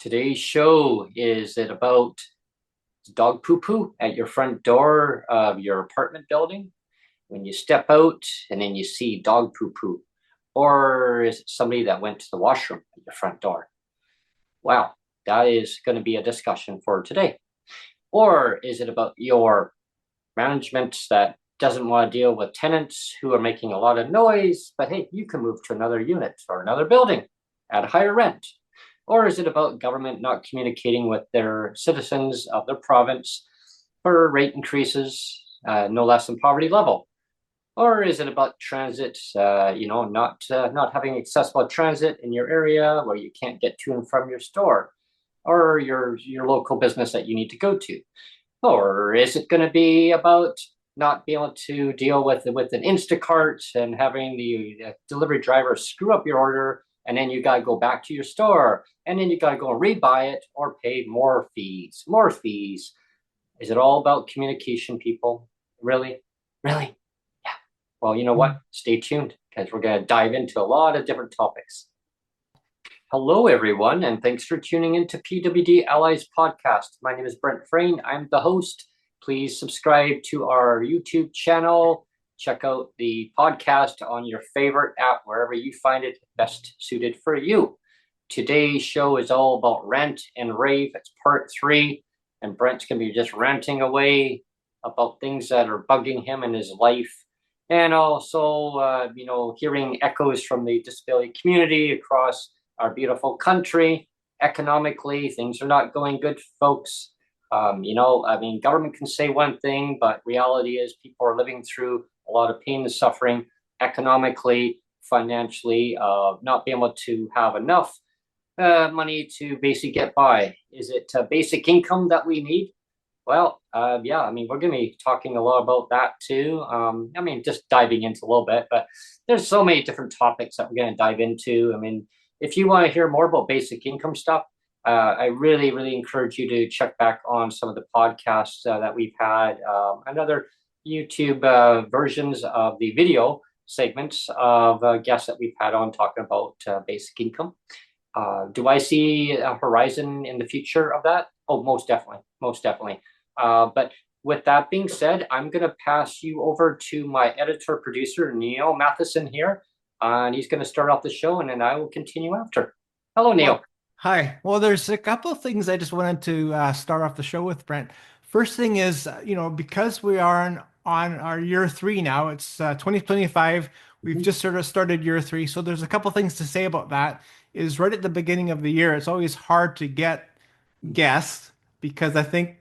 Today's show is it about dog poo poo at your front door of your apartment building when you step out and then you see dog poo poo? Or is it somebody that went to the washroom at your front door? Wow, that is going to be a discussion for today. Or is it about your management that doesn't want to deal with tenants who are making a lot of noise, but hey, you can move to another unit or another building at a higher rent? Or is it about government not communicating with their citizens of their province for rate increases, no less than poverty level? Or is it about transit, not having accessible transit in your area where you can't get to and from your store or your local business that you need to go to? Or is it going to be about not being able to deal with an Instacart and having the delivery driver screw up your order, and then you got to go back to your store, and then you got to go and rebuy it or pay more fees, more fees? Is it all about communication, people? Really? Really? Yeah. Well, you know what? Stay tuned because we're going to dive into a lot of different topics. Hello, everyone, and thanks for tuning in to PWD Allies podcast. My name is Brent Frain. I'm the host. Please subscribe to our YouTube channel. Check out the podcast on your favorite app, wherever you find it best suited for you. Today's show is all about Rant and Rave. It's part 3, and Brent's going to be just ranting away about things that are bugging him in his life. And also, hearing echoes from the disability community across our beautiful country. Economically, things are not going good, folks. Government can say one thing, but reality is people are living through a lot of pain and suffering economically, financially, not being able to have enough money to basically get by. Is it basic income that we need? Well, we're going to be talking a lot about that too. Just diving into a little bit, but there's so many different topics that we're going to dive into. If you want to hear more about basic income stuff, I really, really encourage you to check back on some of the podcasts that we've had, another YouTube versions of the video segments of guests that we've had on talking about basic income. Do I see a horizon in the future of that? Oh, most definitely, most definitely. But with that being said, I'm going to pass you over to my editor-producer, Neil Matheson here. And he's going to start off the show, and then I will continue after. Hello, Neil. Well, hi. Well, there's a couple of things I just wanted to start off the show with, Brent. First thing is, because we are on our year 3 now, it's 2025. We've just sort of started year 3. So there's a couple things to say about that. Is right at the beginning of the year, it's always hard to get guests because I think,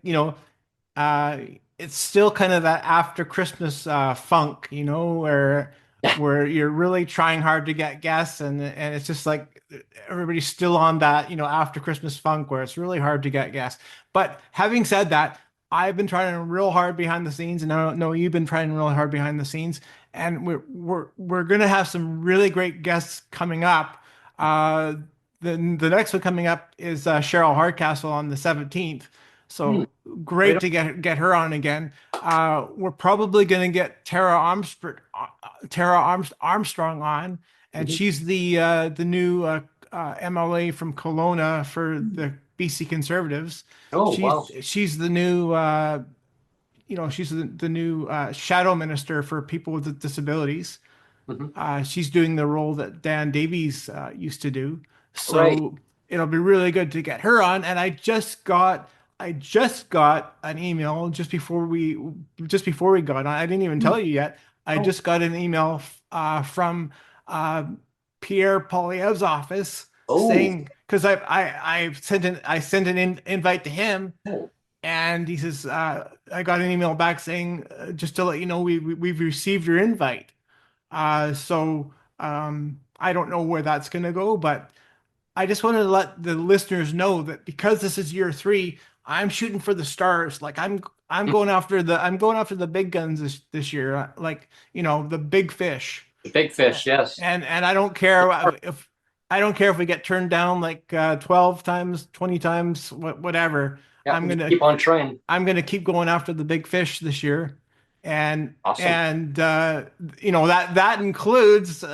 uh, it's still kind of that after Christmas funk, where you're really trying hard to get guests, and it's just like everybody's still on that, after Christmas funk where it's really hard to get guests. But having said that, I've been trying real hard behind the scenes, and I know you've been trying really hard behind the scenes, and we're gonna have some really great guests coming up. Uh, the next one coming up is Cheryl Hardcastle on the 17th. Hmm. So great to get her on again. We're probably going to get Armstrong on, and Mhm. she's the new MLA from Kelowna for the BC Conservatives. Oh, wow. She's the new she's the new shadow minister for people with disabilities. Mhm. She's doing the role that Dan Davies used to do. Right. So it'll be really good to get her on. And I just got an email just before we got on. I didn't even Hmm. tell you yet. I Oh, just got an email from uh, Pierre Poilievre's office oh, saying because I sent an invite to him, oh. and he says I got an email back saying just to let you know we've received your invite. I don't know where that's going to go, but I just wanted to let the listeners know that because this is year 3, I'm shooting for the stars. Like I'm going after the big guns this year, the big fish. The big fish, yes. And I don't care if we get turned down like 12 times, 20 times, whatever. Yeah, I'm just gonna keep on trying. I'm gonna keep going after the big fish this year, and Awesome. and that includes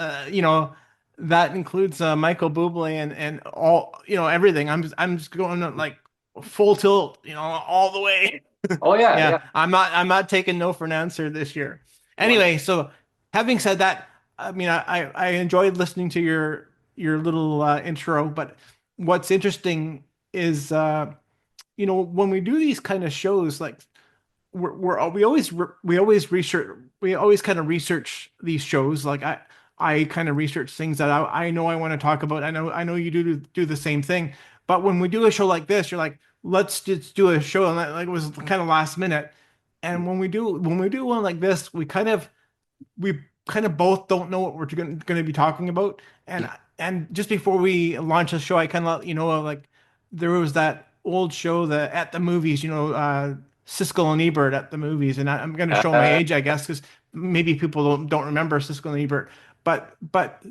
that includes Michael Bublé and all, everything. I'm just going like full tilt, all the way. Oh yeah, Yeah, yeah. I'm not taking no for an answer this year. One. Anyway, so having said that, I mean, I enjoyed listening to your little intro, but what's interesting is when we do these kind of shows, like we always kind of research these shows. Like I kind of research things that I know I want to talk about. I know you do the same thing. But when we do a show like this, you're like, let's just do a show, and like it was kind of last minute. And when we do one like this, we kind of both don't know what we're going to be talking about. And just before we launch the show, I kind of let you know, like there was that old show, the at the movies, Siskel and Ebert at the movies, and I'm going to show my Uh, age, I guess, because maybe people don't remember Siskel and Ebert, but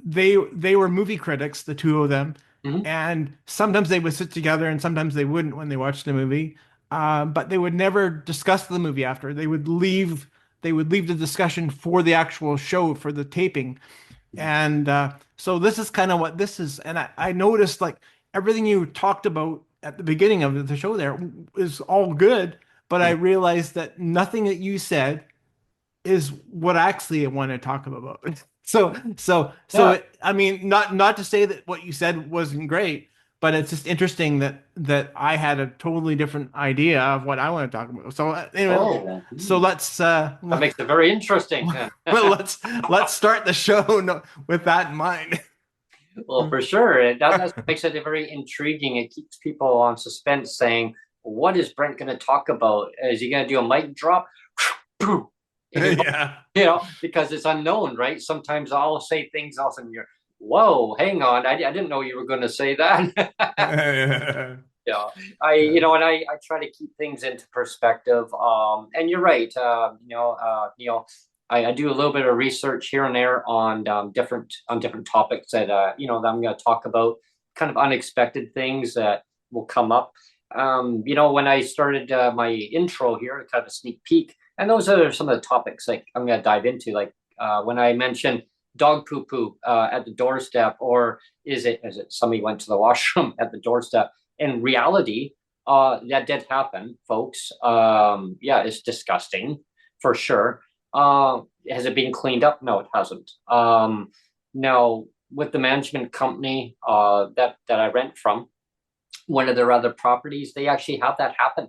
they were movie critics, the two of them, mhm. and sometimes they would sit together, and sometimes they wouldn't when they watched the movie. But they would never discuss the movie after. They would leave the discussion for the actual show, for the taping. And so this is kind of what this is. And I noticed like everything you talked about at the beginning of the show there is all good, but I realized that nothing that you said is what actually I want to talk about. Yeah. I mean, not to say that what you said wasn't great, but it's just interesting that I had a totally different idea of what I want to talk about. So anyway, Oh, so let's that makes it very interesting. well, let's start the show with that in mind. Well, for sure. That makes it very intriguing. It keeps people on suspense saying, what is Brent going to talk about? Is he going to do a mic drop? You Yeah. because it's unknown, right? Sometimes I'll say things, all of a sudden you're, whoa, hang on. I didn't know you were going to say that. Yeah, and I try to keep things into perspective. And you're right. I do a little bit of research here and there on different topics that I'm going to talk about, kind of unexpected things that will come up. When I started my intro here, kind of a sneak peek, and those are some of the topics like I'm going to dive into, like when I mentioned dog poo poo at the doorstep, or is it somebody went to the washroom at the doorstep? In reality, that did happen, folks. Yeah, it's disgusting for sure. Has it been cleaned up? No, it hasn't. Now, with the management company that I rent from, one of their other properties, they actually have that happen.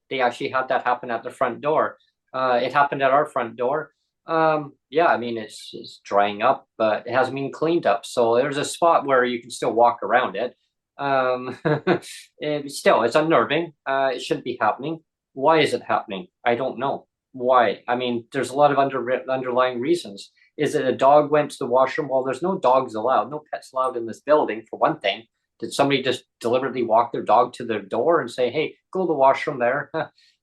They actually had that happen at the front door. It happened at our front door. Yeah, I mean it's drying up, but it hasn't been cleaned up. So there's a spot where you can still walk around it. Um, Still, it's unnerving. It shouldn't be happening. Why is it happening? I don't know. Why? I mean, there's a lot of underlying reasons. Is it a dog went to the washroom? Well, there's no dogs allowed, no pets allowed in this building, for one thing. Did somebody just deliberately walk their dog to their door and say, "Hey, go to the washroom there,"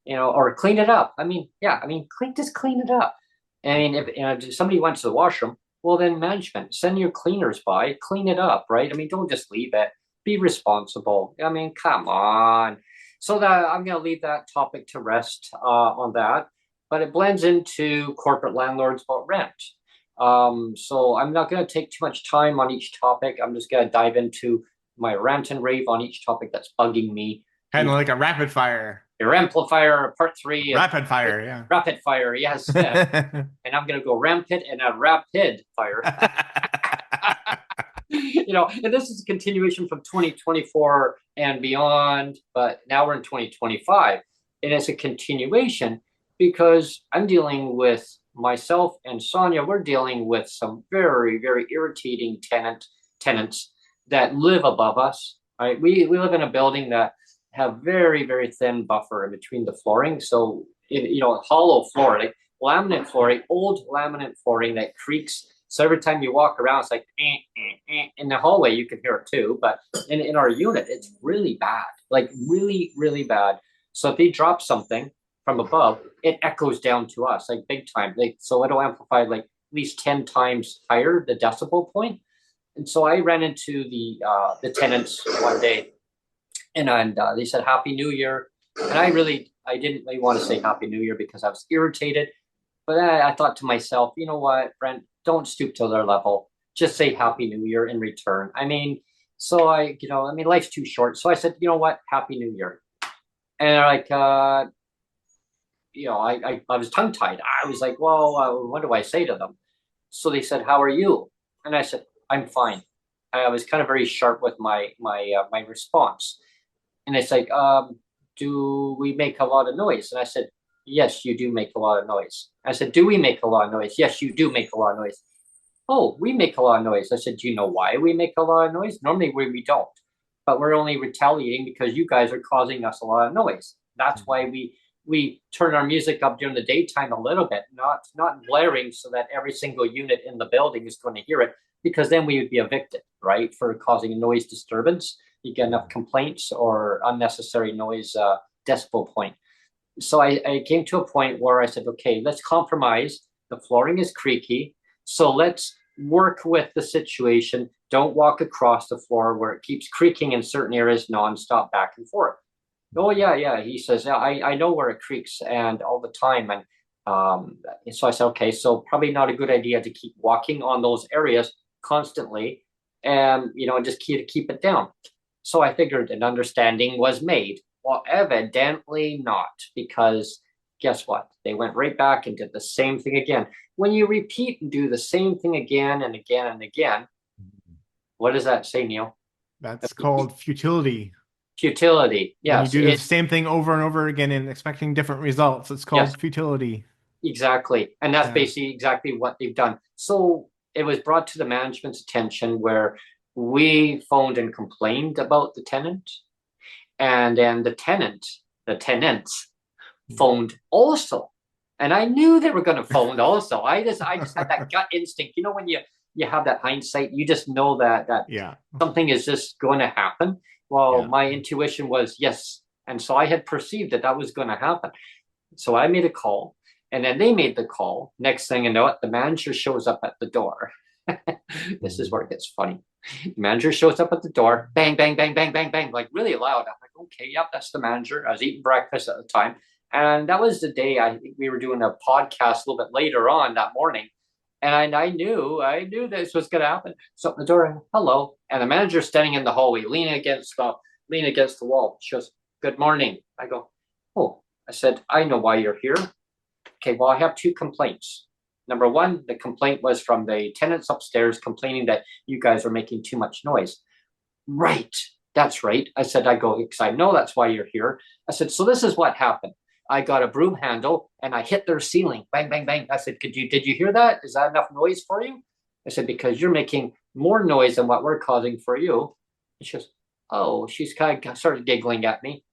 or clean it up? I mean, yeah, I mean, just clean it up. I mean, if somebody went to the washroom, well, then management send your cleaners by, clean it up, right? I mean, don't just leave it. Be responsible. I mean, come on. So that I'm going to leave that topic to rest on that, but it blends into corporate landlords about rent. So I'm not going to take too much time on each topic. I'm just going to dive into my rant and rave on each topic that's bugging me. Kind of like a rapid fire. Your amplifier part three of Rapid fire, rapid fire, yes. yeah. And I'm going to go rampant and a rapid fire. And this is a continuation from 2024 and beyond, but now we're in 2025. And it's a continuation because I'm dealing with myself and Sonia, we're dealing with some very, very irritating tenants that live above us. Right? We live in a building that have very, very thin buffer in between the flooring. So, hollow floor, like laminate flooring, old laminate flooring that creaks. So every time you walk around, it's like in the hallway, you can hear it too. But in our unit, it's really bad, like really, really bad. So if they drop something from above, it echoes down to us like big time. So it'll amplify like at least 10 times higher the decibel point. And so I ran into the tenants one day, and they said Happy New Year, and I didn't really want to say Happy New Year because I was irritated. But I thought to myself, you know what, Brent, don't stoop to their level. just say Happy New Year in return. I mean, so I mean, life's too short. So I said, you know what, Happy New Year. And they're like, I was tongue tied. I was like, well, what do I say to them? So they said, how are you? And I said, I'm fine. I was kind of very sharp with my response. And it's like, do we make a lot of noise? And I said, yes, you do make a lot of noise. I said, do we make a lot of noise? Yes, you do make a lot of noise. Oh, we make a lot of noise. I said, do you know why we make a lot of noise? Normally we don't, but we're only retaliating because you guys are causing us a lot of noise. That's why we turn our music up during the daytime a little bit, not blaring so that every single unit in the building is going to hear it, because then we would be evicted, right, for causing a noise disturbance. You get enough complaints or unnecessary noise decibel point. So I came to a point where I said, okay, let's compromise. The flooring is creaky, so let's work with the situation. Don't walk across the floor where it keeps creaking in certain areas nonstop back and forth. Oh yeah. He says, yeah, I know where it creaks and all the time. And so I said, okay, so probably not a good idea to keep walking on those areas constantly, and just keep it down. So I figured an understanding was made. Well, evidently not, because guess what? They went right back and did the same thing again. When you repeat and do the same thing again and again and again, what does that say, Neil? That's called futility. Futility. When you Yes. do the same thing over and over again and expecting different results, it's called Yes, futility. exactly. And that's Yeah. basically exactly what they've done. So it was brought to the management's attention where we phoned and complained about the tenant. And then the tenants phoned also. And I knew they were going to phone also. I just had that gut instinct. When you have that hindsight, you just know that Yeah. something is just going to happen. Well, Yeah. my intuition was yes. And so I had perceived that was going to happen. So I made a call, and then they made the call. Next thing you know, the manager shows up at the door. This is where it gets funny. The manager shows up at the door, bang, bang, bang, bang, bang, bang, like really loud. I'm like, okay, yep, that's the manager. I was eating breakfast at the time. And that was the day I think we were doing a podcast a little bit later on that morning. And I knew this was going to happen. So the door, hello. And the manager's standing in the hallway, leaning against the wall. She goes, good morning. I go, oh, I said, I know why you're here. Okay, well, I have two complaints. Number one, the complaint was from the tenants upstairs complaining that you guys are making too much noise. Right, that's right. I said, because I know that's why you're here. I said, so this is what happened. I got a broom handle and I hit their ceiling. Bang, bang, bang. I said, did you hear that? Is that enough noise for you? I said, because you're making more noise than what we're causing for you. And she goes, oh, she's kind of started giggling at me.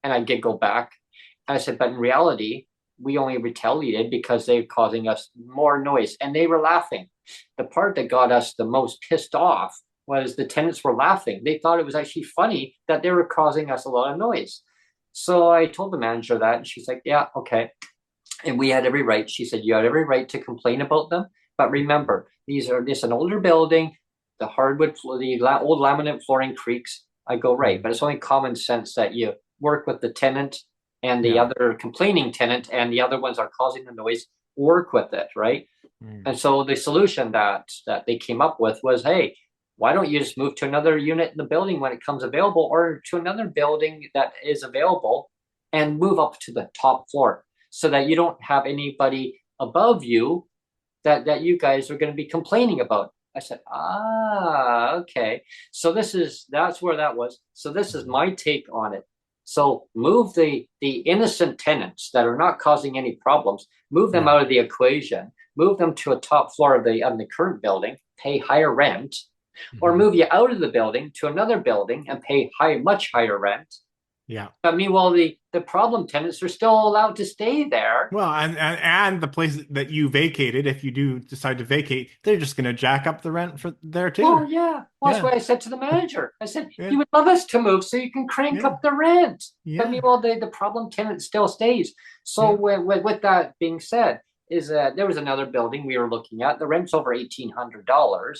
And I giggled back. And I said, but in reality, we only retaliated because they're causing us more noise. And they were laughing. The part that got us the most pissed off was the tenants were laughing. They thought it was actually funny that they were causing us a lot of noise. So I told the manager that, and she's like, yeah, okay. And we had every right. She said, you had every right to complain about them. But remember, this an older building, the old laminate flooring creaks. I go, right. But it's only common sense that you work with the tenant and the other complaining tenant, and the other ones are causing the noise, work with it, right? And so the solution that they came up with was, hey, why don't you just move to another unit in the building when it comes available, or to another building that is available, and move up to the top floor so that you don't have anybody above you that you guys are going to be complaining about. I said, okay. So that's where that was. So this is my take on it. So move the innocent tenants that are not causing any problems, move them out of the equation, move them to a top floor of the current building, pay higher rent, or move you out of the building to another building and pay much higher rent. Yeah. I mean, well, the problem tenants are still allowed to stay there. Well, and the place that you vacated, if you do decide to vacate, they're just going to jack up the rent for there too. Oh yeah, well, that's what I said to the manager. I said, Yeah. you would love us to move so you can crank up the rent. Yeah. I mean, well, the problem tenant still stays. So with that being said, is there was another building we were looking at. The rent's over $1,800.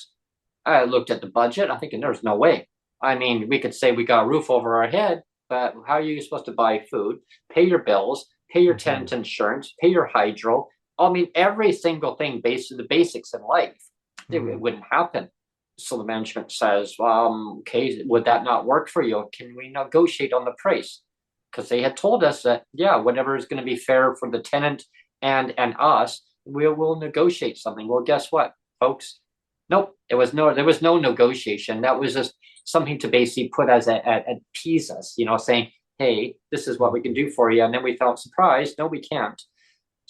I looked at the budget. I'm thinking there's no way. I mean, we could say we got a roof over our head, but how are you supposed to buy food, pay your bills, pay your tenant insurance, pay your hydro? I mean, every single thing based on the basics in life. It Mhm. wouldn't happen. So the management says, okay, would that not work for you? Can we negotiate on the price? Because they had told us that, yeah, whatever is going to be fair for the tenant and us, we will negotiate something. Well, guess what, folks? Nope, there was no negotiation. That was just something to basically put as a tease us, saying, hey, this is what we can do for you. And then we felt surprised. No, we can't.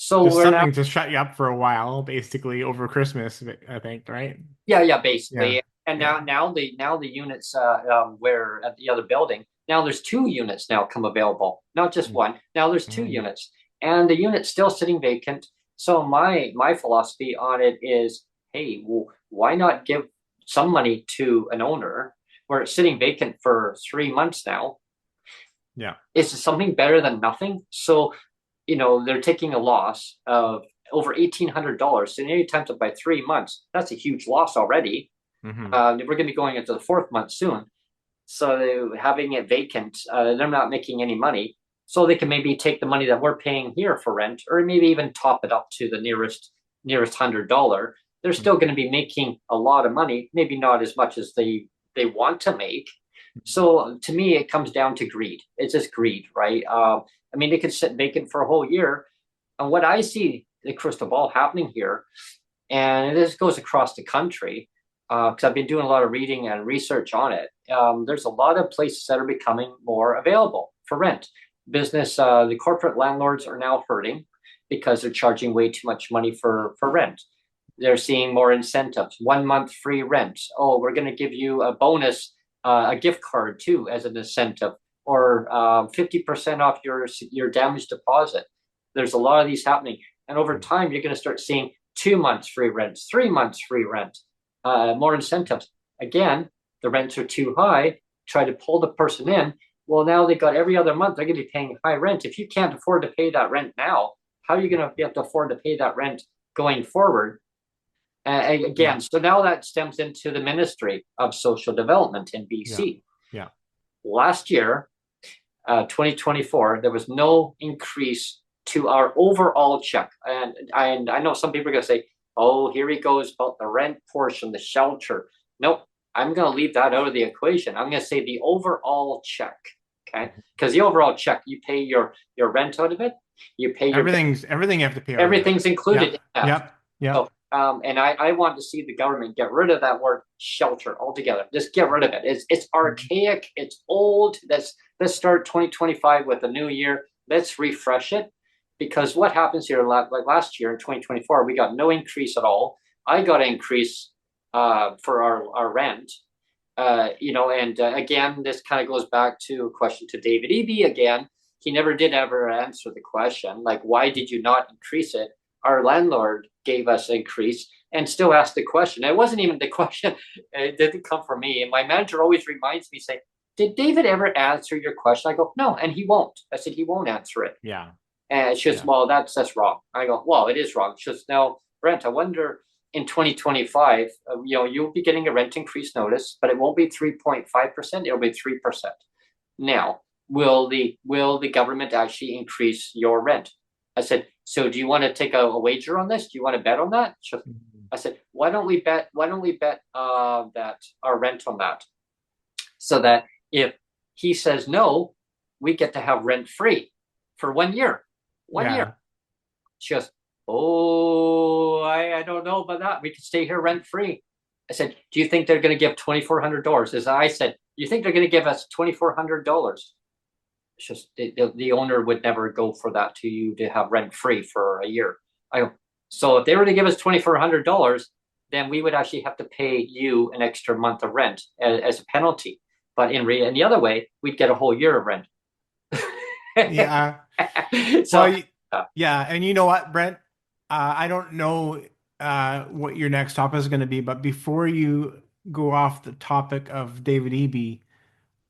So Just we're now something to shut you up for a while, basically over Christmas, I think, right? Yeah, Yeah. basically. And Yeah. now the units where at the other building, now there's two units now come available, not just one. Now there's two Mhm. units, and the unit's still sitting vacant. So my philosophy on it is, hey, well, why not give some money to an owner where it's sitting vacant for 3 months now? Yeah. Is something better than nothing? So they're taking a loss of over $1,800. So any times it by 3 months, that's a huge loss already. Hmm. We're going to be going into the fourth month soon. So having it vacant, they're not making any money. So they can maybe take the money that we're paying here for rent, or maybe even top it up to the nearest $100. They're still going to be making a lot of money, maybe not as much as they want to make. So to me, it comes down to greed. It's just greed, right? I mean, they could sit vacant for a whole year. And what I see the crystal ball happening here, and this goes across the country, because I've been doing a lot of reading and research on it. There's a lot of places that are becoming more available for rent. The corporate landlords are now hurting because they're charging way too much money for rent. They're seeing more incentives, 1 month free rent. Oh, we're going to give you a bonus, a gift card too as an incentive, or 50% off your damage deposit. There's a lot of these happening, and over time, you're going to start seeing 2 months free rent, 3 months free rent, more incentives. Again, the rents are too high. Try to pull the person in. Well, now they got every other month, they're going to be paying high rent. If you can't afford to pay that rent now, how are you going to be able to afford to pay that rent going forward? Yeah. Again, so now that stems into the Ministry of Social Development in Yeah. BC. Yeah. Last year, 2024, there was no increase to our overall check. And I know some people are going to say, oh, here he goes about the rent portion, the shelter. Nope, I'm going to leave that out of the equation. I'm going to say the overall check. Okay. Because the overall check, you pay your rent out of it, you pay your Everything you have to pay out of it. everything's included in Yep. that. Yep. Yep. So, and I want to see the government get rid of that word shelter altogether. Just get rid of it. It's archaic. It's old. Let's start 2025 with a new year. Let's refresh it, because what happens here, like last year in 2024, we got no increase at all. I got an increase for our rent. And again, this kind of goes back to a question to David Eby again. He never did ever answer the question, like, why did you not increase it? Our landlord gave us an increase and still asked the question. It wasn't even the question. It didn't come from me. And my manager always reminds me, say, did David ever answer your question? I go, no, and he won't. I said, he won't answer it. Yeah. And it's just, Yeah. well, that's wrong. I go, well, it is wrong. It's just, now, Brent, I wonder in 2025, you'll be getting a rent increase notice, but it won't be 3.5%. It'll be 3%. Now, will the government actually increase your rent? I said, so do you want to take a wager on this? Do you want to bet on that? Mhm. I said, why don't we bet that our rent on that, so that if he says no, we get to have rent free for 1 year. 1 year. Yeah. She goes, oh, I don't know about that. We could stay here rent free. I said, do you think they're going to give $2,400? As I said, you think they're going to give us $2,400? It's just the owner would never go for that to you to have rent free for a year. I go, so if they were to give us $2,400, then we would actually have to pay you an extra month of rent as a penalty. But in the other way, we'd get a whole year of rent. Yeah. So Well, yeah. And you know what, Brent? I don't know what your next topic is going to be, but before you go off the topic of David Eby,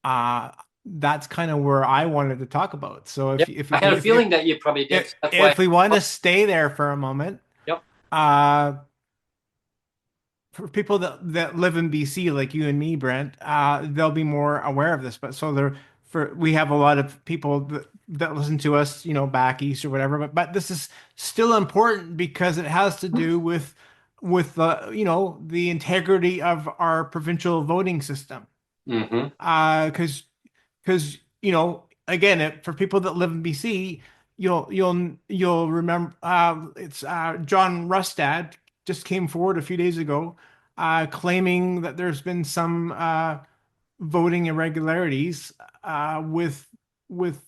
uh, that's kind of where I wanted to talk about. So yep, I had a feeling that you probably did. So that's why. if we want to stay there for a moment, Yep. uh, for people that live in BC, like you and me, Brent, they'll be more aware of this. But so we have a lot of people that listen to us, back east or whatever. But this is still important because it has to do with with the the integrity of our provincial voting system. Mm-hmm. Because again, for people that live in BC, you'll remember it's John Rustad just came forward a few days ago, claiming that there's been some voting irregularities with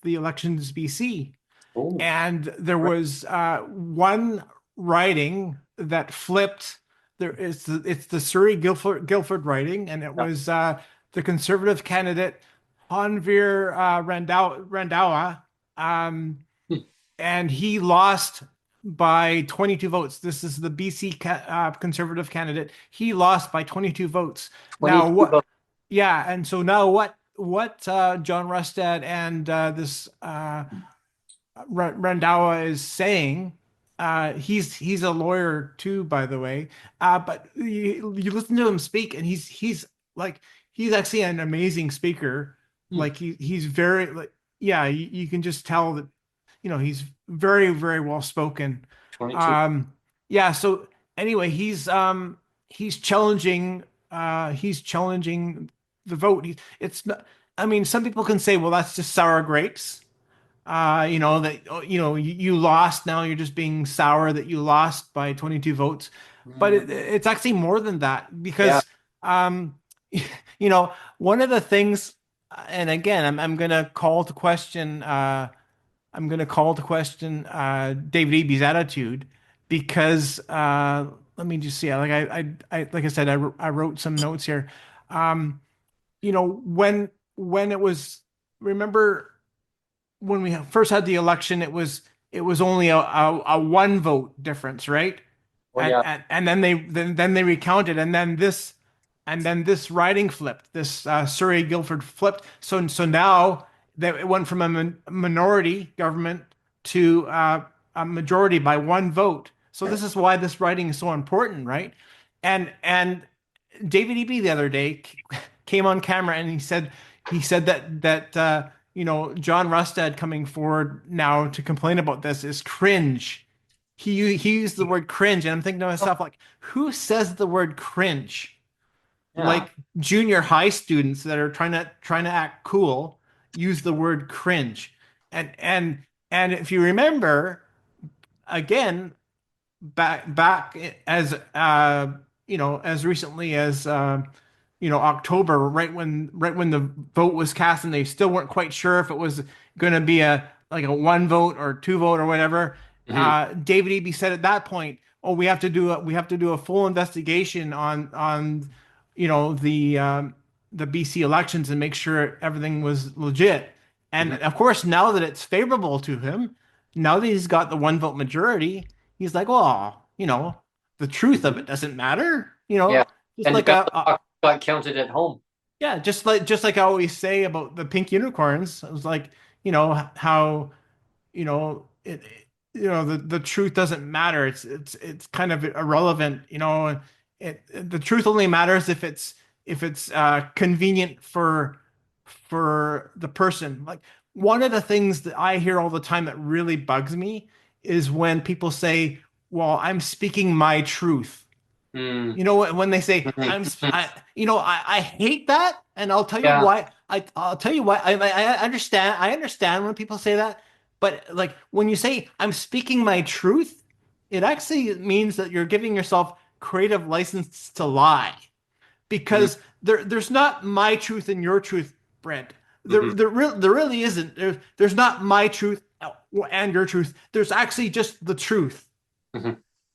the elections BC. Oh, And there right. was one riding that flipped. It's the Surrey Guildford riding, and it Yeah. was the Conservative candidate Hanvir Randawa, um, Hmm. and he lost by 22 votes. This is the BC Conservative candidate. He lost by 22 votes. Now 22 what? votes. Yeah, and so now what John Rustad and this Randawa is saying. He's a lawyer too, by the way. But you listen to him speak, and he's like he's actually an amazing speaker. Hmm. Like he's very like yeah, you can just tell that he's very well spoken. 22. Um, yeah. So anyway, he's challenging the vote. It's not. I mean, some people can say, well, that's just sour grapes, that you lost. Now you're just being sour that you lost by 22 votes, but Mm, it's actually more than that yeah. because um, one of the things, and again, I'm gonna call to question. I'm gonna call to question David Eby's attitude because let me just see. Like like I said, I wrote some notes here. Um, when it was, remember when we first had the election, it was only a one vote difference, right? Oh, yeah. And then they recounted, and then this riding flipped. This Surrey Guildford flipped. So now that it went from a minority government to a majority by one vote. So this is why this riding is so important, right? And David Eby the other day came on camera and he said that John Rustad coming forward now to complain about this is cringe. He used the word cringe, and I'm thinking to Oh, myself like, who says the word cringe? yeah. Like junior high students that are trying to act cool use the word cringe, and if you remember again back as as recently as October, right when the vote was cast, and they still weren't quite sure if it was going to be a one vote or two vote or whatever. Hmm. David Eby said at that point, "Oh, we have to do a full investigation on the BC elections and make sure everything was legit." And Hmm. of course, now that it's favorable to him, now that he's got the one vote majority, he's like, well, the truth of it doesn't matter, Yeah. just And the like ballot box got counted at home. yeah, just like I always say about the pink unicorns. It was like, how it the truth doesn't matter. It's kind of irrelevant, the truth only matters if it's convenient for the person. Like one of the things that I hear all the time that really bugs me is when people say, well, I'm speaking my truth. Mm. When they say Mhm. Mhm. I hate that, and I'll tell you Yeah. why. I'll tell you why. I understand. I understand when people say that, but like when you say I'm speaking my truth, it actually means that you're giving yourself creative license to lie Mm-hmm. because there's not my truth and your truth, Brent. Mm-hmm. There really isn't. There's not my truth and your truth. There's actually just the truth. Mm-hmm.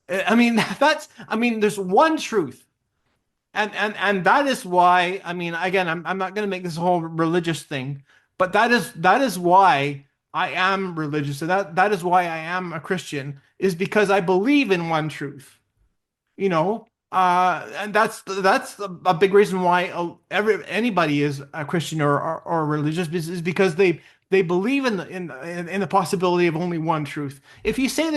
I mean, there's one truth. And that is why, I mean, again, I'm not going to make this a whole religious thing, but that is why I am religious. So that is why I am a Christian, is because I believe in one truth. And that's a big reason why anybody is a Christian or religious, is because they believe in the possibility of only one truth. If you say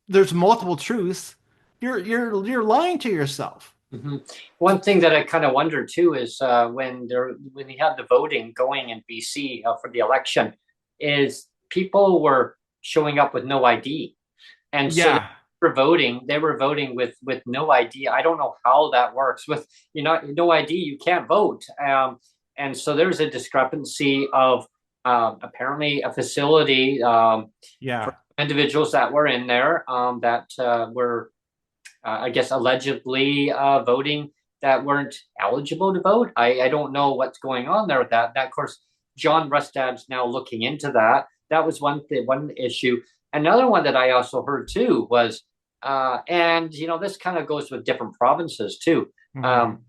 there's multiple truths, you're lying to yourself. Hmm. One thing that I kind of wonder too is when they had the voting going in BC for the election, is people were showing up with no ID, and so Yeah. were voting, they were voting with no ID. I don't know how that works. With no ID, you can't vote. And so there's a discrepancy of apparently a facility for Yeah. individuals that were in there that were, I guess, allegedly voting that weren't eligible to vote. I don't know what's going on there with that. That, of course, John Rustad's now looking into that. That was one issue. Another one that I also heard too was, and this kind of goes with different provinces too, Mhm.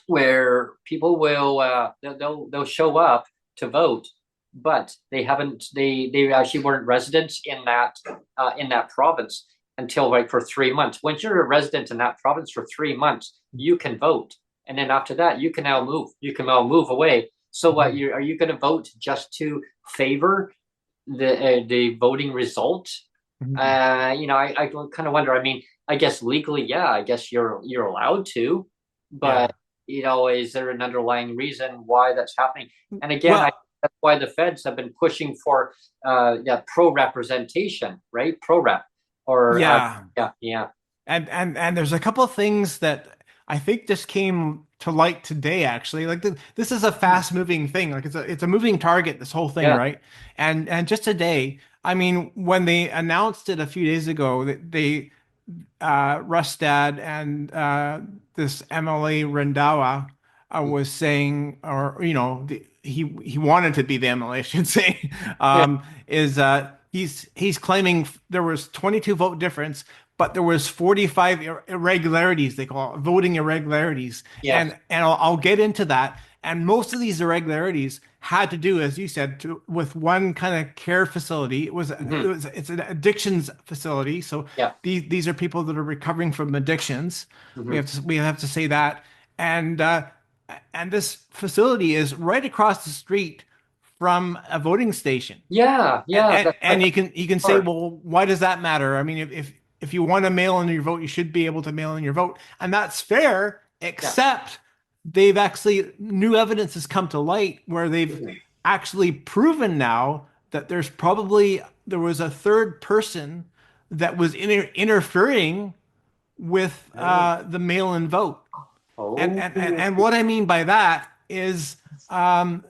where people will they'll show up to vote, but they actually weren't residents in that province until like for 3 months. Once you're a resident in that province for 3 months, you can vote, and then after that, you can now move. You can now move away. So what Mhm. are you going to vote just to favor the voting result? Mhm. I kind of wonder. I mean, I guess legally, yeah, I guess you're allowed to, but Yeah. is there an underlying reason why that's happening? And again, Well, that's why the feds have been pushing for pro representation, right? Pro rep, or yeah. yeah. And there's a couple of things that I think just came to light today, actually. Like this is a Hmm. fast moving thing. Like it's a moving target, this whole thing, Yeah. right? And just today, I mean, when they announced it a few days ago, that they Rustad and this MLA Rendawa was saying, or he wanted to be the MLA, I should say, Yeah. is he's claiming there was 22 vote difference, but there was 45 irregularities, they call it voting irregularities, Yes. and I'll get into that. And most of these irregularities had to do, as you said, with one kind of care facility. Hmm. It's an addictions facility, so Yeah. these are people that are recovering from addictions. Hmm. We have to say that, and this facility is right across the street from a voting station. Yeah. Yeah. And you can say, Part. well, why does that matter? I mean, if you want to mail in your vote, you should be able to mail in your vote, and that's fair. Yeah. Except they've actually new evidence has come to light where they've Mhm. actually proven now that there was a third person that was interfering with Oh. the mail-in vote. Oh. And what I mean by that is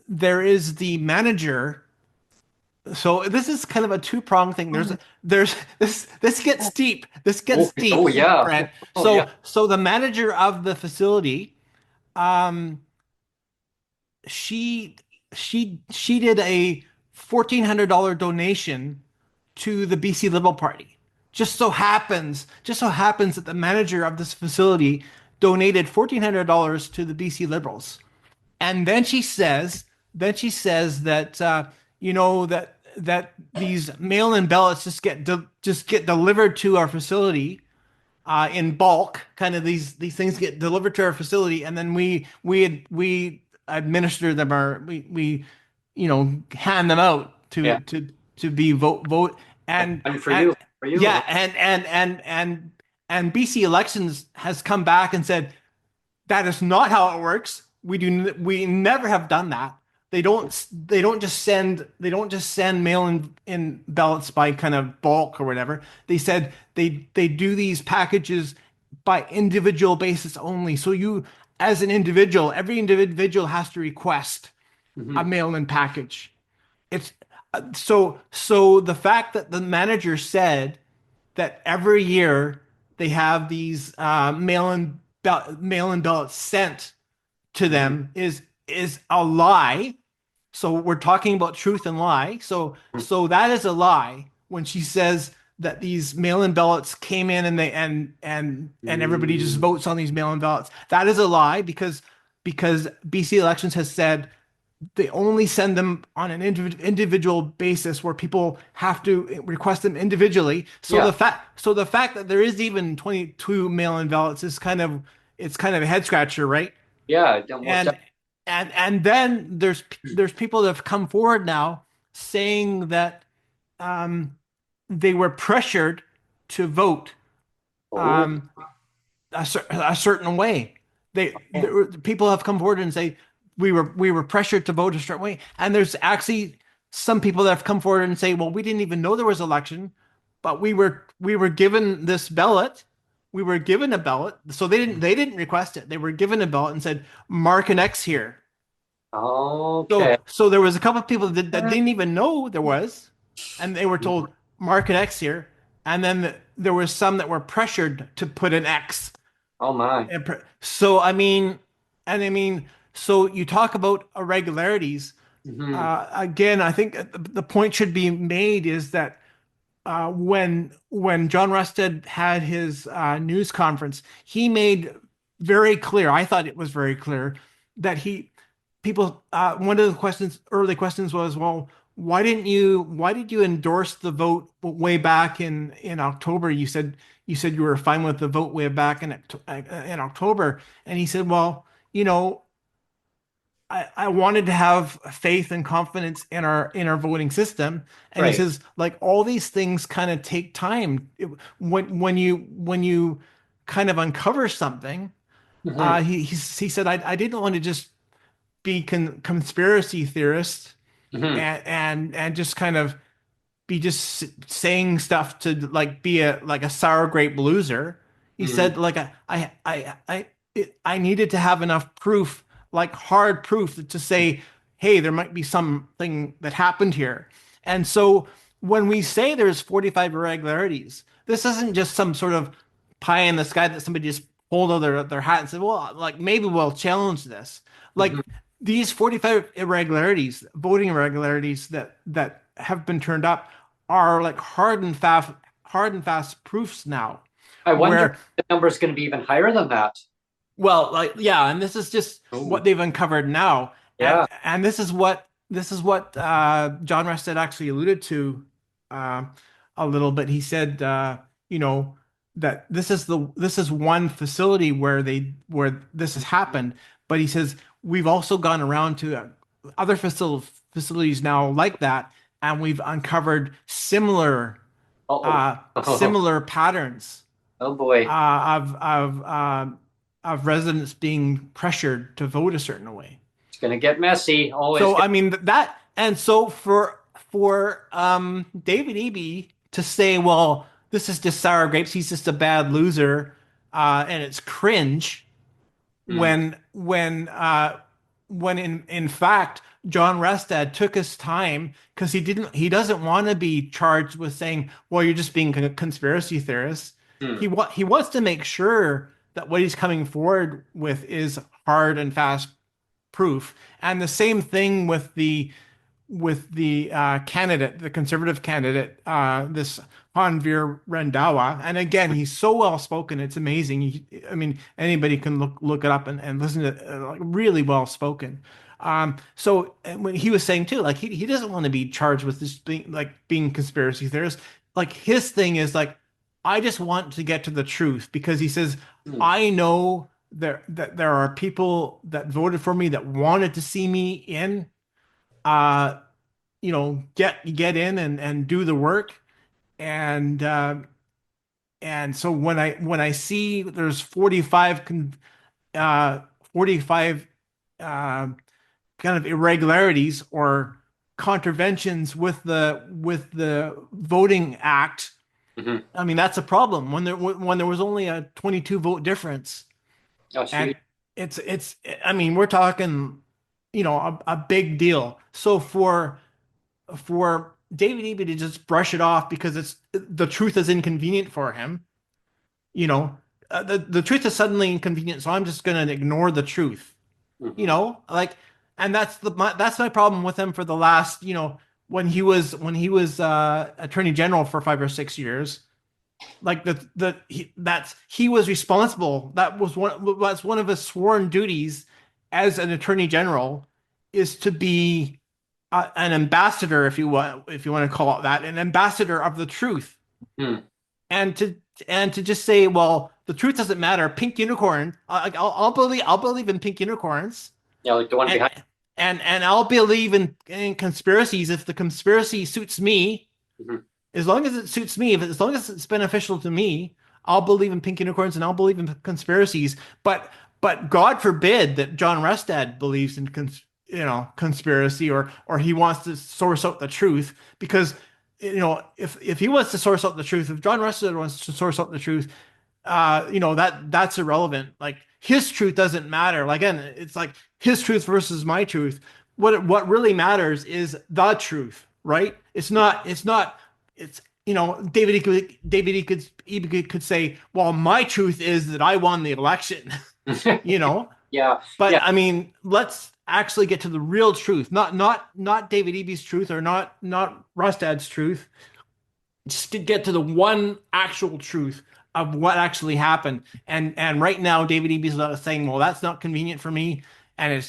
there is the manager. So this is kind of a two-pronged thing. There's this gets deep. This Oh. gets Oh. deep, Yeah. Brent. Oh. Yeah. So the manager of the facility, um, she she did a $1,400 donation to the BC Liberal Party. Just so happens that the manager of this facility donated $1,400 to the BC Liberals. And then she says that that these mail-in ballots just get delivered to our facility in bulk. Kind of these things get delivered to our facility, and then we administer them, or we hand them out Yeah. to be vote and And for and you, for you. yeah, and BC Elections has come back and said that is not how it works. We never have done that. They don't just send mail in ballots by kind of bulk or whatever. They said they do these packages by individual basis only. So you, as an individual, every individual has to request a Hmm. mail-in package. It's so the fact that the manager said that every year they have these mail-in ballots sent to Hmm. them is a lie. So we're talking about truth and lie. So that is a lie when she says that these mail-in ballots came in and and everybody just Hmm. votes on these mail-in ballots. That is a lie because BC Elections has said they only send them on an individual basis where people have to request them individually. Yeah. So the fact that there is even 22 mail-in ballots is it's kind of a head scratcher, right? Yeah. Most And and then there's people that have come forward now saying that um, they were pressured to vote Oh. um, a certain way. People have come forward and say we were pressured to vote a certain way, and there's actually some people that have come forward and say, well, we didn't even know there was election. but we were given this ballot. We were given a ballot, so they didn't request it. They were given a ballot and said mark an X here. Okay. So there was a couple of people that didn't even know there was, and they were Mhm. told mark an X here, and then there was some that were pressured to put an X. Oh my. So I mean, so you talk about irregularities. Hmm. Again, I think the point should be made is that when John Rusted had his news conference, he made very clear. I thought it was very clear that people. One of the early questions was, well, why did you endorse the vote way back in October? You said you were fine with the vote way back in October, and he said, well, you know, I wanted to have faith and confidence in our voting system. And he Right. says, like all these things kind of take time. When you kind of uncover something, Hmm. he said, I didn't want to just be conspiracy theorist Hmm. and just kind of be just saying stuff to like be a sour grape loser. He Hmm. said like I needed to have enough proof, like hard proof to say, hey, there might be something that happened here. And so when we say there's 45 irregularities, this isn't just some sort of pie in the sky that somebody just pulled out of their hat and said, well, like maybe we'll challenge this. Like Hmm. these 45 irregularities, voting irregularities that have been turned up are like hard and fast proofs now. I wonder if Where, the number is going to be even higher than that. well, like yeah, and this is just what Oh, they've uncovered now, and yeah. and this is what John Rested actually alluded to uh, a little bit. He said, you know, that this is one facility where this has happened, but he says we've also gone around to other facilities now like that, and we've uncovered Uh-oh. similar patterns Oh boy. of residents being pressured to vote a certain way. It's going to get messy. Oh, it's So going I mean that, and so for David Eby to say, well, this is just sour grapes, he's just a bad loser, and it's cringe to. when in fact John Restad took his time because he doesn't want to be charged with saying, well, you're just being a conspiracy theorist. Hmm. He wants to make sure that what he's coming forward with is hard and fast proof. And the same thing with the candidate, the conservative candidate, this Hanvir Rendawa. And again, he's so well spoken; it's amazing. I mean, anybody can look it up and listen to like really well spoken. So and when he was saying too, like he doesn't want to be charged with this being conspiracy theorist. Like his thing is like, I just want to get to the truth because he says, Hmm. I know that there are people that voted for me that wanted to see me in uh get in and do the work and so when I see there's uh 45 uh kind of irregularities or contraventions with the voting act. Hmm. I mean that's a problem when there was only a 22 vote difference. That's And huge. it's I mean we're talking a big deal. So for David Eby to just brush it off because it's the truth is inconvenient for him, you know, the truth is suddenly inconvenient, so I'm just going to ignore the truth, Hmm. like, and that's my problem with him for the last, when he was attorney general for 5 or 6 years, like he was responsible. That's one of his sworn duties as an attorney general is to be an ambassador, if you want to call it that, an ambassador of the truth, Hmm. and to just say, well, the truth doesn't matter. Pink unicorn, I'll believe in pink unicorns, Yeah, like the one and behind. and I'll believe in conspiracies if the conspiracy suits me. Mhm. As long as it suits me, as long as it's beneficial to me, I'll believe in pink unicorns and I'll believe in conspiracies. But God forbid that John Restad believes in conspiracy or he wants to source out the truth because if he wants to source out the truth, if John Russell wants to source out the truth, that's irrelevant. Like his truth doesn't matter. Like again, it's like his truth versus my truth. What really matters is the truth, right? It's David could say, well, my truth is that I won the election, you know. Yeah, But yeah, I mean, let's actually get to the real truth, not David Eby's truth or not Rustad's truth, just to get to the one actual truth of what actually happened. And right now, David Eby's saying, "Well, that's not convenient for me," and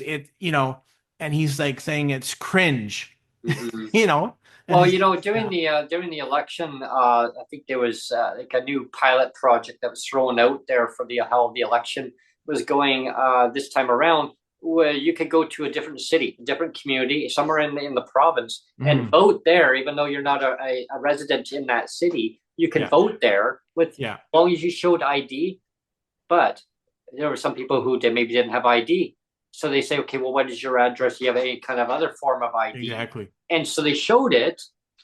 and he's like saying it's cringe, mhm. you know, and Well, it's during yeah. the election, I think there was like a new pilot project that was thrown out there for the how the election was going this time around, where you could go to a different city, a different community, somewhere in the province, and Mhm. vote there, even though you're not a resident in that city. You can Yeah, vote there with as yeah, long as you showed ID. But there were some people who maybe didn't have ID. So they say, okay, well, what is your address? You have any kind of other form of ID. exactly. And so they showed it,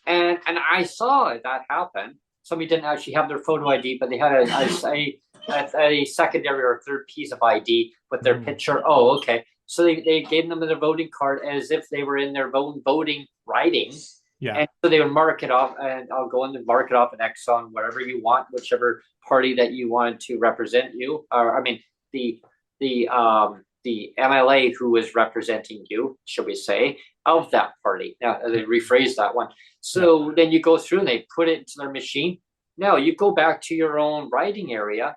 and I saw that happen. Somebody didn't actually have their photo ID, but they had a secondary or third piece of ID with their Mhm. picture. Oh, okay. So they gave them their voting card as if they were in their voting writing. Yeah, And so they would mark it off, and I'll go in and mark it off an X on whatever you want, whichever party that you wanted to represent you, or I mean the the MLA who is representing you, should we say, of that party. Now they rephrase that one. yeah, So then you go through and they put it into their machine. Now you go back to your own writing area.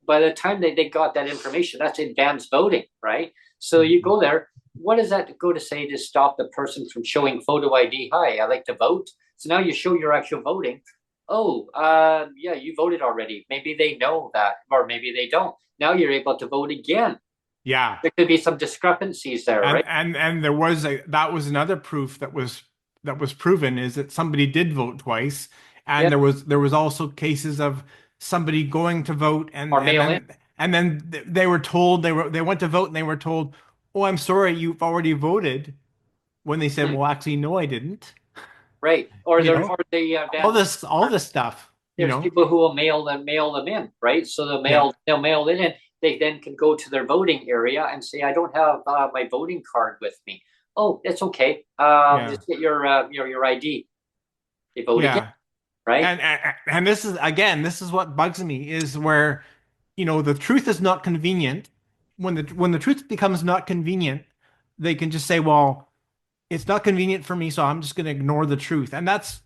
By the time they got that information, that's advanced voting, right? So you Mhm. go there. What does that go to say to stop the person from showing photo ID? Hi, I like to vote. So now you show your actual voting. Oh, yeah, you voted already. Maybe they know that, or maybe they don't. Now you're able to vote again. Yeah. There could be some discrepancies there, And right? there was that was another proof that was proven is that somebody did vote twice, Yeah, and there was also cases of somebody going to vote or mail in, and then they were told they went to vote and they were told, "Oh, I'm sorry, you've already voted," when they said, hmm, "Well, actually, no, I didn't." right? Or You there, know, or the all this stuff. You there's know, people who will mail them in, right? So yeah, they'll mail it in. They then can go to their voting area and say, I don't have my voting card with me. Oh, it's okay. yeah, Just get your ID. They vote again, yeah. right? And this is what bugs me is where the truth is not convenient. When the truth becomes not convenient, they can just say, well, it's not convenient for me, so I'm just going to ignore the truth. And that's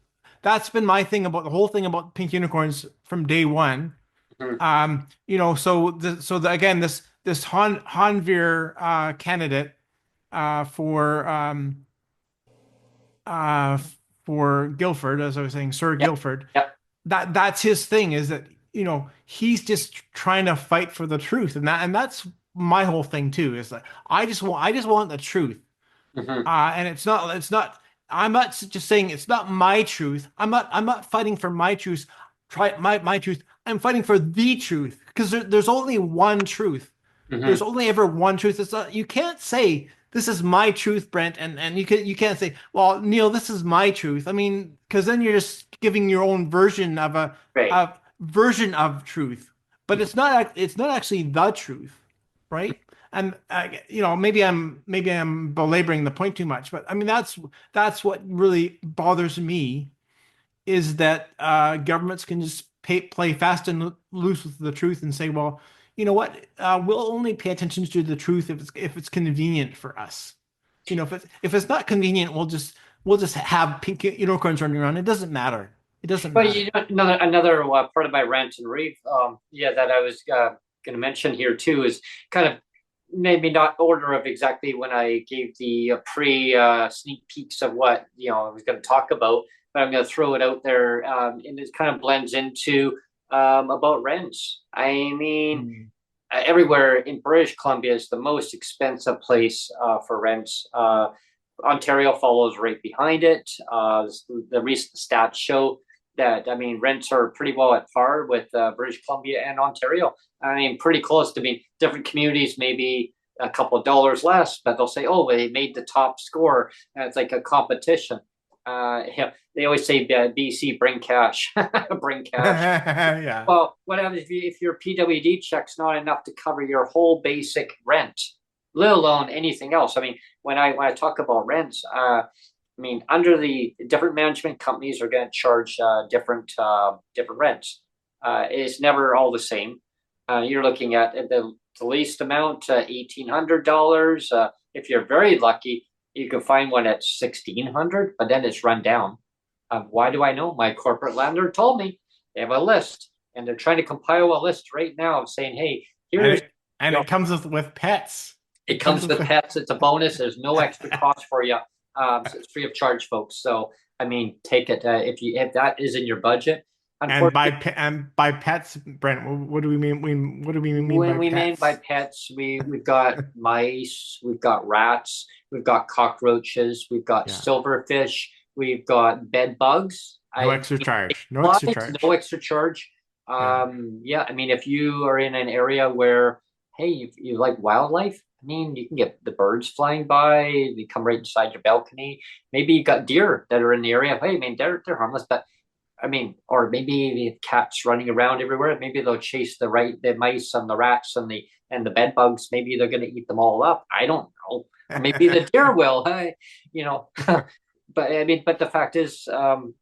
been my thing about the whole thing about pink unicorns from day one. Mhm. Again, this Hanvir candidate for uh for Guildford, as I was saying, Sir Yep, Guildford, yep. that's his thing, is that he's just trying to fight for the truth, and that's my whole thing too, is that I just want the truth. Hmm. And it's not I'm not just saying it's not my truth. I'm not fighting for my truth. Try my truth. I'm fighting for the truth, because there's only one truth. There's Hmm. only ever one truth. It's not, you can't say this is my truth, Brent, and you can't say, well, Neil, this is my truth. I mean, because then you're just giving your own version of Right. a version of truth, but it's not actually the truth, right? And maybe I'm belaboring the point too much, but I mean that's what really bothers me, is that governments can just play fast and loose with the truth and say, well, you know what? We'll only pay attention to the truth if it's convenient for us. If it's not convenient, we'll just have pink unicorns running around. It doesn't matter. It doesn't But matter. another part of my rant and rave, yeah, that I was going to mention here too is kind of maybe not order of exactly when I gave the pre sneak peeks of what I was going to talk about, but I'm going to throw it out there, and it kind of blends into about rents. I mean, Mm. everywhere in British Columbia is the most expensive place for rents. Ontario follows right behind it. The recent stats show that, I mean, rents are pretty well at par with British Columbia and Ontario. I mean, pretty close to me. Different communities maybe a couple of dollars less, but they'll say, "Oh, they made the top score," and it's like a competition. Yeah, they always say BC, bring cash, bring cash. Yeah. Well, what happens if your PWD check's not enough to cover your whole basic rent, let alone anything else? I mean, when I talk about rents, I mean, under the different management companies are going to charge different rents. It's never all the same. You're looking at the least amount, $1,800. If you're very lucky, you can find one at 1,600, but then it's run down. Why do I know? My corporate landlord told me. They have a list, and they're trying to compile a list right now of saying, "Hey, And here's." it comes with pets. It comes with pets. It's a bonus. There's no extra cost for you. So it's free of charge, folks. So I mean, take it if that is in your budget. Unfortunately, And by pets, Brent, what do we mean? What do we mean when by we mean by pets? pets, we've got mice, we've got rats, we've got cockroaches, we've got Yeah. silverfish, we've got bed bugs. No I extra charge. No Well, extra no charge. extra charge. Yeah. Yeah, I mean, if you are in an area where, hey, you like wildlife, I mean, you can get the birds flying by, they come right inside your balcony. Maybe you got deer that are in the area. Hey, I mean, they're harmless, but I mean, or maybe the cats running around everywhere. Maybe they'll chase the mice and the rats and the bed bugs. Maybe they're going to eat them all up. I don't know. Or maybe the deer will. You know, but I mean, but the fact is,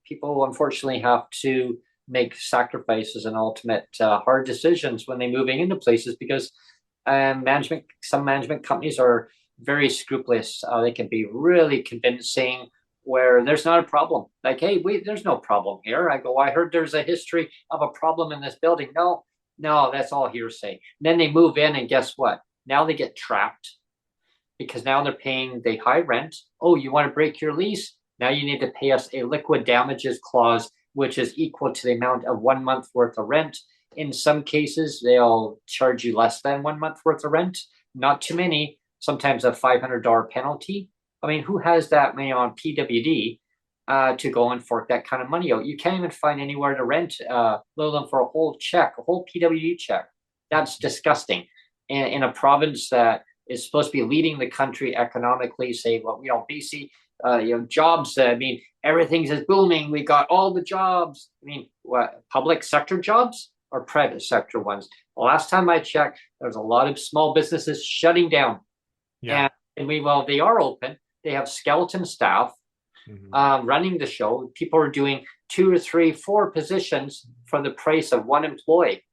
people unfortunately have to make sacrifices and ultimate hard decisions when they're moving into places because some management companies are very scrupulous. They can be really convincing where there's not a problem. Like, hey, there's no problem here. I go, I heard there's a history of a problem in this building. No, no, that's all hearsay. And then they move in, and guess what? Now they get trapped because now they're paying the high rent. Oh, you want to break your lease? Now you need to pay us a liquid damages clause, which is equal to the amount of 1 month worth of rent. In some cases, they'll charge you less than 1 month worth of rent. Not too many. Sometimes a $500 penalty. I mean, who has that money on PWD to go and fork that kind of money out? You can't even find anywhere to rent, let alone for a whole check, a whole PWD check. That's disgusting. In a province that is supposed to be leading the country economically, say, well, BC, jobs. I mean, everything's is booming. We got all the jobs. I mean, what, public sector jobs or private sector ones? The last time I checked, there's a lot of small businesses shutting down. Yeah. And while they are open, they have skeleton staff running the show. People are doing 2 or 3, 4 positions for the price of one employee.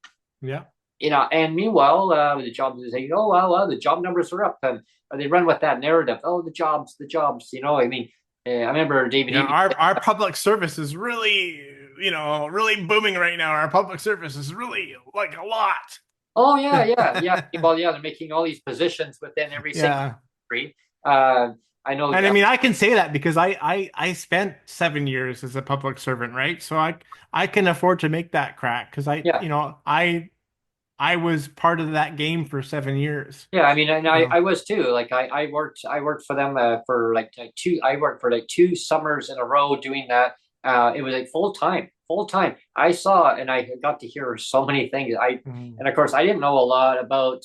Yeah. And meanwhile, the jobs is saying, oh, well, the job numbers are up. And they run with that narrative. Oh, the jobs. I mean, I remember David. Our public service is really, really booming right now. Our public service is really like a lot. Oh, yeah. Well, yeah, they're making all these positions within every single country. I know. And I mean, I can say that because I spent 7 years as a public servant, right? So I can afford to make that crack because I was part of that game for 7 years. Yeah, I mean, and I was too. Like I worked for them for like two. I worked for like 2 summers in a row doing that. It was like full time. I saw and I got to hear so many things. And of course I didn't know a lot about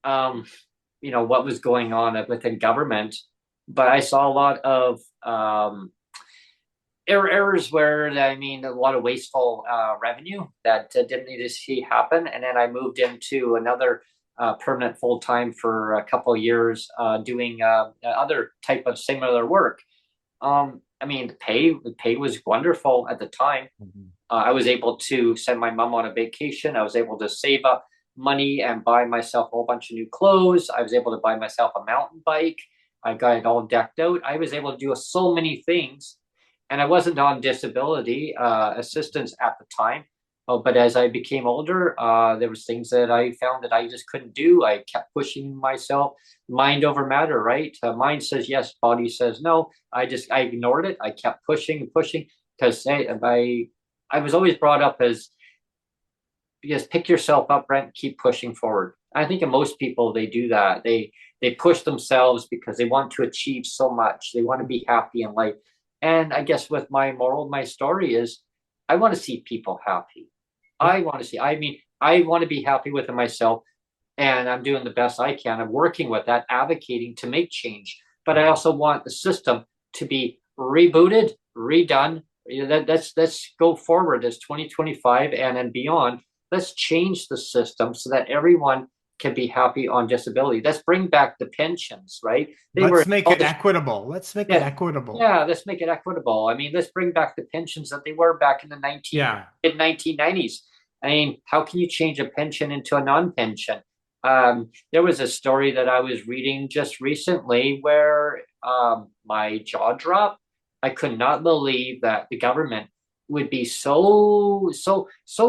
what was going on within government, but I saw a lot of errors where I mean a lot of wasteful revenue that didn't need to see happen. And then I moved into another permanent full time for a couple of years doing other type of similar work. I mean, the pay was wonderful at the time. I was able to send my mom on a vacation. I was able to save up money and buy myself a whole bunch of new clothes. I was able to buy myself a mountain bike. I got it all decked out. I was able to do so many things. And I wasn't on disability assistance at the time. But as I became older, there was things that I found that I just couldn't do. I kept pushing myself, mind over matter, right? Mind says yes, body says no. I ignored it. I kept pushing because I was always brought up as because pick yourself up, Brent, keep pushing forward. I think in most people they do that. They push themselves because they want to achieve so much. They want to be happy in life. And I guess with my story is I want to see people happy. I want to be happy within myself, and I'm doing the best I can. I'm working with that, advocating to make change. But I also want the system to be rebooted, redone. Let's go forward as 2025 and then beyond. Let's change the system so that everyone can be happy on disability. Let's bring back the pensions, right? They were Let's make it equitable. Let's make it yeah, equitable. yeah, let's make it equitable. I mean, let's bring back the pensions that they were back in the Yeah. mid 1990s. I mean, how can you change a pension into a non-pension? There was a story that I was reading just recently where my jaw dropped. I could not believe that the government would be so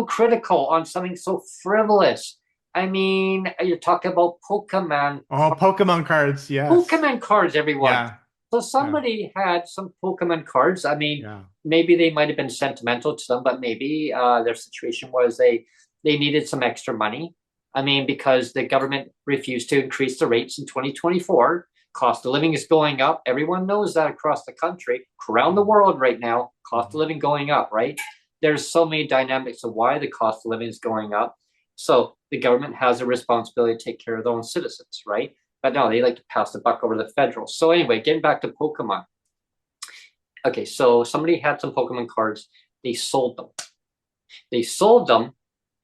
critical on something so frivolous. I mean, you're talking about Oh, Pokemon cards. Yes. Pokemon cards, everyone. Yeah. So Yeah. somebody had some Pokemon cards. I mean, Yeah. maybe they might have been sentimental to them, but maybe their situation was they needed some extra money. I mean, because the government refused to increase the rates in 2024. Cost of living is going up. Everyone knows that across the country, around the world right now, cost of living going up, right? There's so many dynamics of why the cost of living is going up. So the government has a responsibility to take care of their own citizens, right? But no, they like to pass the buck over to the federals. So anyway, getting back to Pokemon. Okay, so somebody had some Pokemon cards. They sold them. They sold them.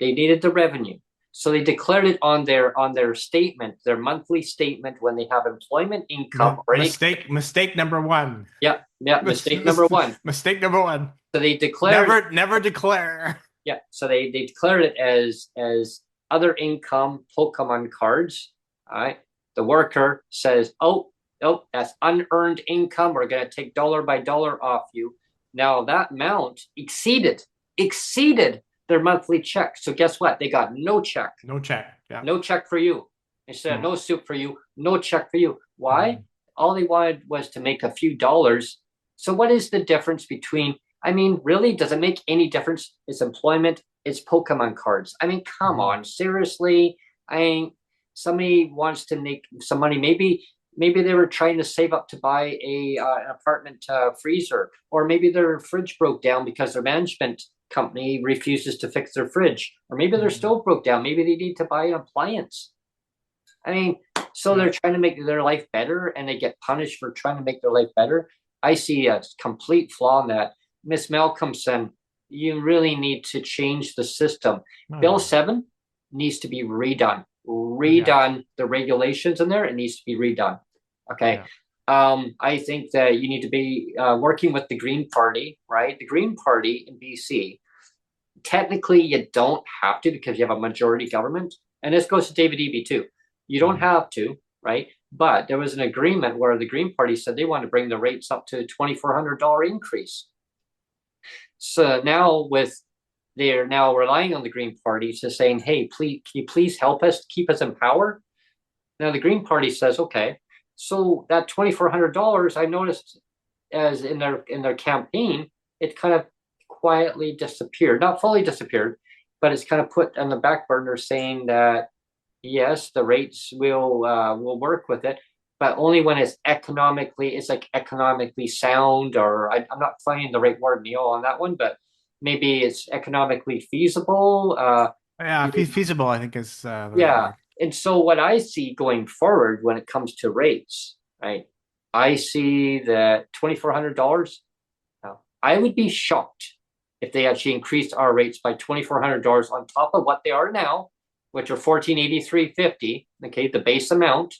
They needed the revenue. So they declared it on their statement, their monthly statement when they have employment income or Mistake number one. Yeah, mistake number one. Mistake number one. So they declared never declare. Yeah, so they declared it as other income Pokemon cards. All right. The worker says, oh, that's unearned income. We're going to take dollar by dollar off you. Now that amount exceeded their monthly check. So guess what? They got no check. No check. Yeah. No check for you. Instead of no soup for you, no check for you. Why? All they wanted was to make a few dollars. So what is the difference between, I mean, really, does it make any difference? It's employment. It's Pokemon cards. I mean, come on, seriously. I mean, somebody wants to make some money. Maybe they were trying to save up to buy an apartment freezer, or maybe their fridge broke down because their management company refuses to fix their fridge, or maybe their stove broke down. Maybe they need to buy an appliance. I mean, so they're trying to make their life better, and they get punished for trying to make their life better. I see a complete flaw in that. Miss Malcolmson, you really need to change the system. Bill 7 needs to be redone. The regulations in there, it needs to be redone. Okay. I think that you need to be working with the Green Party, right? The Green Party in BC. Technically, you don't have to because you have a majority government. And this goes to David Eby too. You don't have to, right? But there was an agreement where the Green Party said they want to bring the rates up to $2,400 increase. So now they're now relying on the Green Party to saying, hey, please, can you please help us, keep us in power? Now the Green Party says, okay, so that $2,400, I noticed as in their campaign, it kind of quietly disappeared, not fully disappeared, but it's kind of put on the back burner saying that, yes, the rates will work with it, but only when it's economically sound, or I'm not finding the right word, Neil, on that one, but maybe it's economically feasible. Feasible, I think is the right yeah. word. And so what I see going forward when it comes to rates, right? I see that $2,400. I would be shocked if they actually increased our rates by $2,400 on top of what they are now, which are $1,483.50. Okay, the base amount.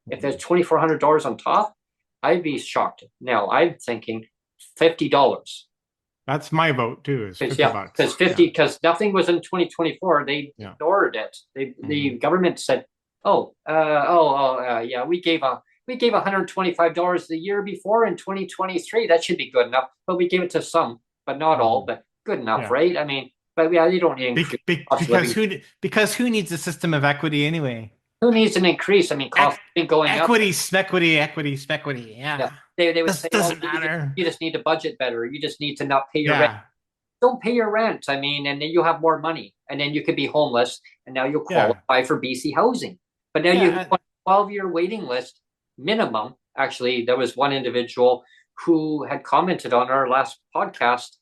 If there's $2,400 on top, I'd be shocked. Now I'm thinking $50. That's my vote too. Is $50. Because nothing was in 2024. They ignored it. The government said, we gave $125 the year before in 2023. That should be good enough. But we gave it to some, but not all. But good enough, right? I mean, but yeah, they don't need because who needs a system of equity anyway? Who needs an increase? I mean, costs have been going up. Equity, spequity. Yeah. They would say, doesn't matter. You just need to budget better. You just need to not pay your rent. Don't pay your rent. I mean, and then you'll have more money, and then you could be homeless, and now you'll qualify for BC housing. But now you have a 12-year waiting list minimum. Actually, there was one individual who had commented on our last podcast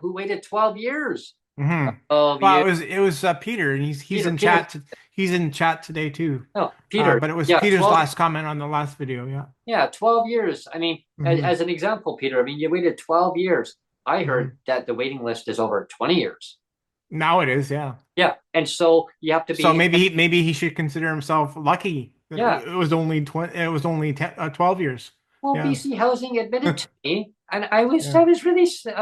who waited 12 years Mm-hmm. 12 Well, years. it was Peter, and he's Peter, in Peter, chat. He's in chat today too. no, Peter. But it was Yeah, Peter's 12. last comment on the last video. Yeah. Yeah, 12 years. I mean, Mm-hmm. as an example, Peter, I mean, you waited 12 years. I Mm-hmm. heard that the waiting list is over 20 years. Now it is. Yeah. Yeah. And so you have to So be, maybe he should consider himself lucky that yeah. it was only 20. It was only 12 years. Well, Yeah. BC Housing admitted to me, and Yeah. I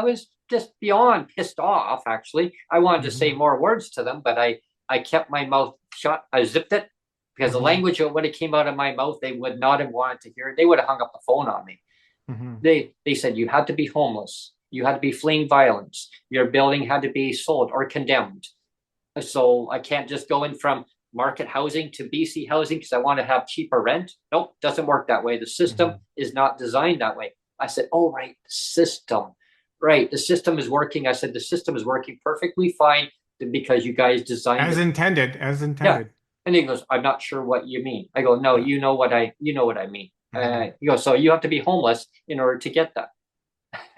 was just beyond pissed off, actually. I wanted to say Mm-hmm. more words to them, but I kept my mouth shut. I zipped it because the Mm-hmm. language of what it came out of my mouth, they would not have wanted to hear it. They would have hung up the phone on me. Mm-hmm. They said you had to be homeless, you had to be fleeing violence, your building had to be sold or condemned. So I can't just go in from market housing to BC housing because I want to have cheaper rent. Nope, doesn't work that way. The system Mm-hmm. is not designed that way. I said, oh, right, the system. Right, the system is working. I said, the system is working perfectly fine because you guys designed As it. intended. As Yeah. intended. And he goes, I'm not sure what you mean. I go, no, Yeah. you know what I mean. Mm-hmm. He goes, so you have to be homeless in order to get that.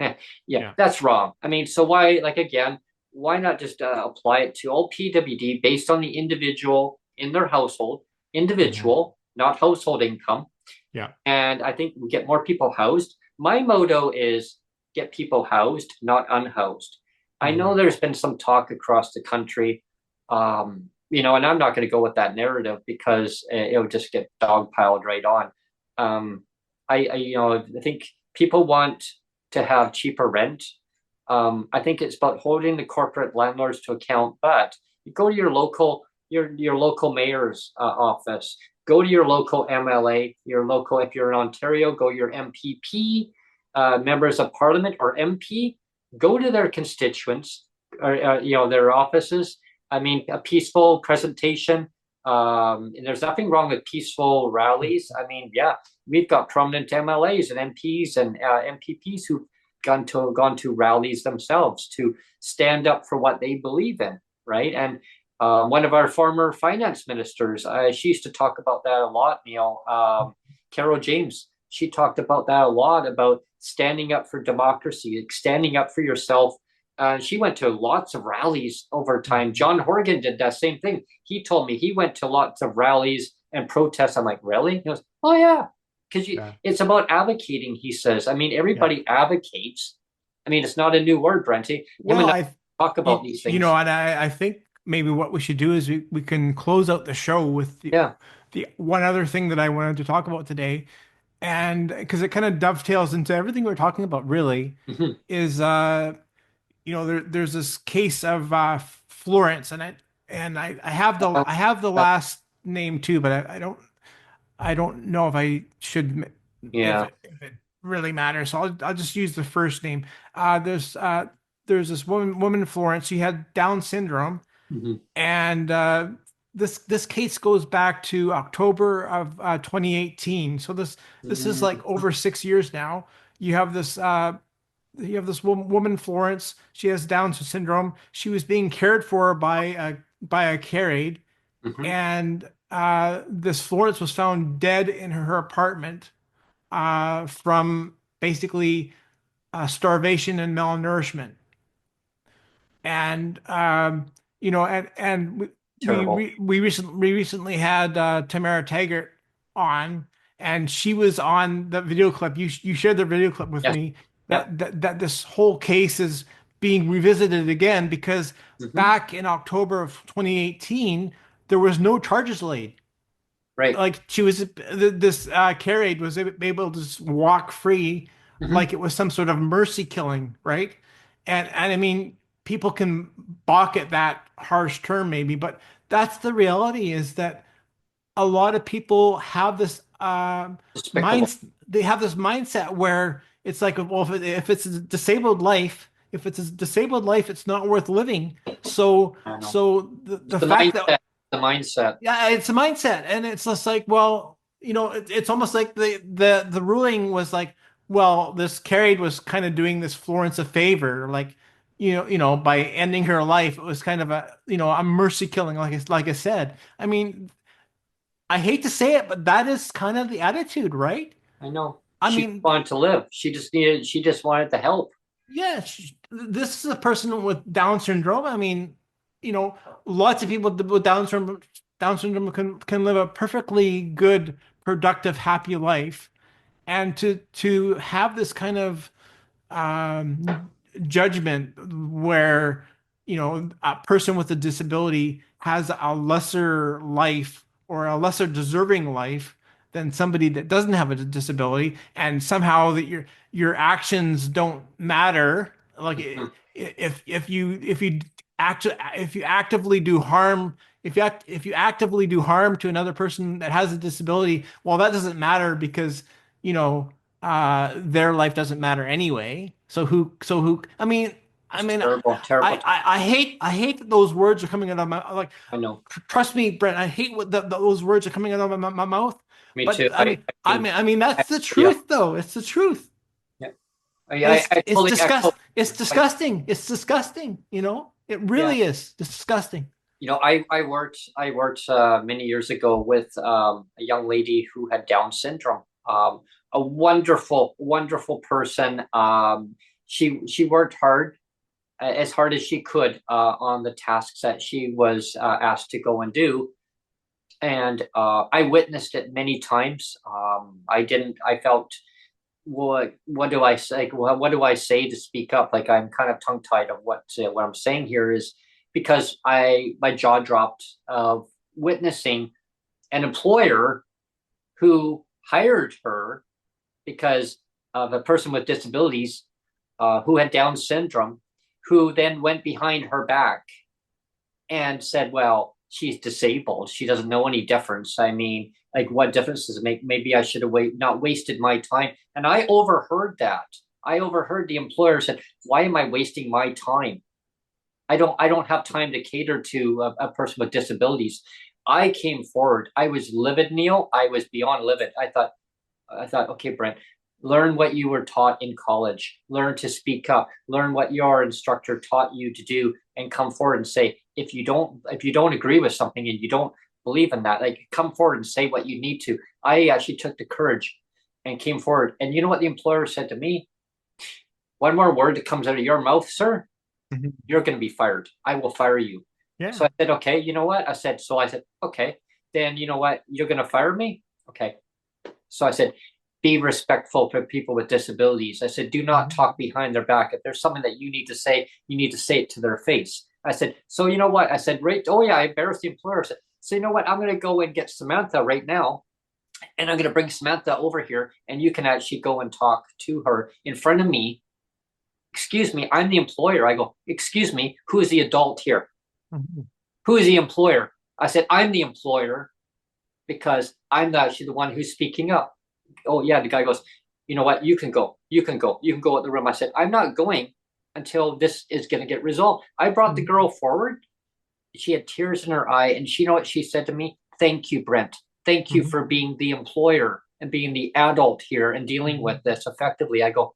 Yeah, Yeah. that's wrong. I mean, so why, like, again, why not just apply it to all PWD based on the individual in their household, Mm-hmm. individual, not household income. Yeah. And I think we get more people housed. My motto is get people housed, not unhoused. I Mm-hmm. know there's been some talk across the country, and I'm not going to go with that narrative because it would just get dogpiled right on. Um, I think people want to have cheaper rent. I think it's about holding the corporate landlords to account. But you go to your local mayor's office, go to your local MLA, your local. If you're in Ontario, go your MPP, members of Parliament or MP. Go to their constituents, or their offices. I mean, a peaceful presentation. And there's nothing wrong with peaceful rallies. I mean, yeah, we've got prominent MLAs and MPs and MPPs who gone to rallies themselves to stand up for what they believe in, right? And one of our former finance ministers, she used to talk about that a lot, Neil. Carol James, she talked about that a lot about standing up for democracy, standing up for yourself. She went to lots of rallies over time. Mm-hmm. John Horgan did that same thing. He told me he went to lots of rallies and protests. I'm like, really? He goes, oh yeah, because Yeah. it's about advocating. He says. I mean, Yeah. everybody advocates. I mean, it's not a new word, Brenty. Him Well, and I talk about these things. and I think maybe what we should do is we can close out the show with Yeah. the one other thing that I wanted to talk about today, and because it kind of dovetails into everything we're talking about, really, Hmm. is there's this case of Florence, I have the last name too, but I don't know if I should if it really matters. So I'll just use the first name. There's this woman Florence. She had Down syndrome, Hmm. and this case goes back to October of 2018. So this is like Hmm. over 6 years now. You have this woman Florence. She has Down syndrome. She was being cared for by a care aide, Hmm. and this Florence was found dead in her apartment from basically starvation and malnourishment. And Terrible. we recently had Tamara Taggart on, and she was on the video clip. You shared the video clip with Yes. me Yep. that this whole case is being revisited again because Hmm. back in October of 2018 there was no charges laid. Right. Like she was this care aide was able to just walk free Hmm. like it was some sort of mercy killing, right? And I mean, people can balk at that harsh term maybe, but that's the reality is that a lot of people have this Despicable. they have this mindset where it's like, well, if it's a disabled life, if it's a disabled life, it's not worth living. So I know. so It's the the fact that mindset. The mindset. yeah, it's a mindset, and it's just like, well, it's almost like the ruling was like, well, this Carried was kind of doing this Florence a favor, like, by ending her life, it was kind of a mercy killing, like I said. I mean, I hate to say it, but that is kind of the attitude, right? I know. I She mean, wanted to live. She just wanted the help. Yeah, this is a person with Down syndrome. I mean, you know, lots of people with Down syndrome can live a perfectly good, productive, happy life, and to have this kind of judgment where a person with a disability has a lesser life or a lesser deserving life than somebody that doesn't have a disability, and somehow that your actions don't matter. Like Mhm. if you actively do harm, if you actively do harm to another person that has a disability, well, that doesn't matter because you know their life doesn't matter anyway. So who, I It's mean, terrible, terrible. I hate that those words are coming out of my, like, I know. trust me, Brent, I hate what those words are coming out of my mouth. Me But too. I mean, I that's the yeah, truth though. It's the truth. yeah. I totally echo. It's Like, disgusting. It's disgusting, It yeah. really is disgusting. I worked many years ago with a young lady who had Down syndrome. A wonderful, wonderful person. She worked as hard as she could on the tasks that she was asked to go and do, and I witnessed it many times. I didn't. I felt what do I say? What do I say to speak up? Like I'm kind of tongue tied of what I'm saying here is because I my jaw dropped of witnessing an employer who hired her because of a person with disabilities who had Down syndrome, who then went behind her back and said, well, she's disabled. She doesn't know any difference. I mean, like, what difference does it make? Maybe I should have not wasted my time. And I overheard that. I overheard the employer said, why am I wasting my time? I don't have time to cater to a person with disabilities. I came forward. I was livid, Neil. I was beyond livid. I thought, okay, Brent, learn what you were taught in college. Learn to speak up. Learn what your instructor taught you to do, and come forward and say, if you don't agree with something and you don't believe in that, like come forward and say what you need to. I actually took the courage and came forward. And you know what the employer said to me? One more word that comes out of your mouth, sir, Mhm. you're going to be fired. I will fire you. So Yeah. I said, okay, you know what? I said, okay, then you know what? You're going to fire me? Okay. So I said, be respectful for people with disabilities. I said, do not Mhm. talk behind their back. If there's something that you need to say, you need to say it to their face. I said, so you know what? I said, right. Oh yeah, I embarrassed the employer. I said, so you know what? I'm going to go and get Samantha right now. And I'm going to bring Samantha over here and you can actually go and talk to her in front of me. Excuse me, I'm the employer. I go, excuse me, who is the adult here? Mhm. Who is the employer? I said, I'm the employer because I'm actually the one who's speaking up. Oh yeah, the guy goes, you know what, you can go, you can go out the room. I said, I'm not going until this is going to get resolved. I brought the Mhm. girl forward. She had tears in her eye, and she, you know what she said to me? Thank you, Brent. Thank you Mhm. for being the employer and being the adult here and dealing with Mhm. this effectively. I go,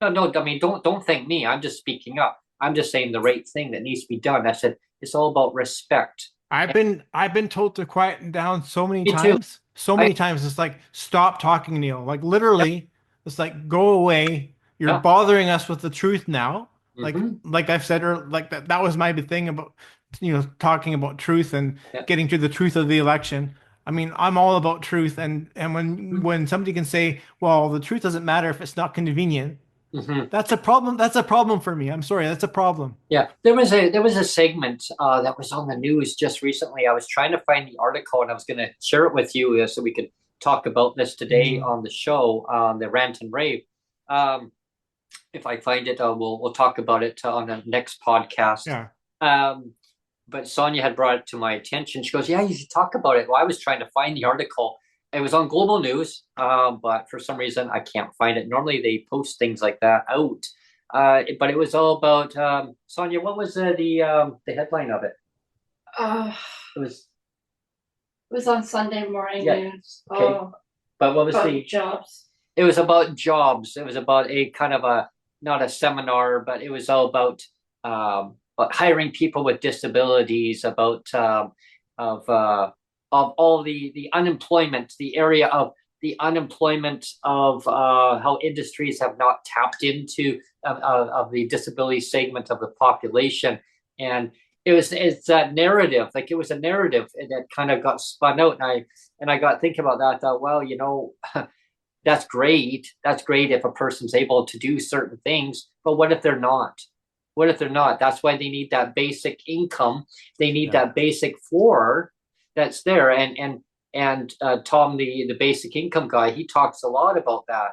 no, I mean, don't thank me. I'm just speaking up. I'm just saying the right thing that needs to be done. I said it's all about respect. And I've been told to quieten down so many me too. times. So I many times. It's like, stop talking, Neil. Like yeah, literally, it's like, go away. You're yeah. bothering us with the truth now. Mm-hmm. Like I've said, or like that was my big thing about, talking about truth and Yeah. getting to the truth of the election. I mean, I'm all about truth, and Mm-hmm. when somebody can say, well, the truth doesn't matter if it's not convenient, Mm-hmm. that's a problem. That's a problem for me. I'm sorry, that's a problem. Yeah, there was a segment that was on the news just recently. I was trying to find the article and I was going to share it with you so we could talk about this today Mhm. on the show, the Rant and Rave. Um, if I find it, we'll talk about it on the next podcast. Yeah. Um, but Sonia had brought it to my attention. She goes, "Yeah, you should talk about it." Well, I was trying to find the article. It was on Global News, but for some reason I can't find it. Normally they post things like that out, but it was all about Sonia. What was the headline of it? Uh, It was it was on Sunday morning yeah, news. okay. Oh, But what was about the? jobs. It was about jobs. It was about a kind of a not a seminar, but it was all about hiring people with disabilities, about of all the unemployment, the area of the unemployment of how industries have not tapped into of the disability segment of the population. And it's that narrative, like it was a narrative that kind of got spun out. And I got thinking about that. I thought, well, that's great. That's great if a person's able to do certain things, but what if they're not? What if they're not? That's why they need that basic income. They need that basic floor that's there. And Tom, the basic income guy, he talks a lot about that.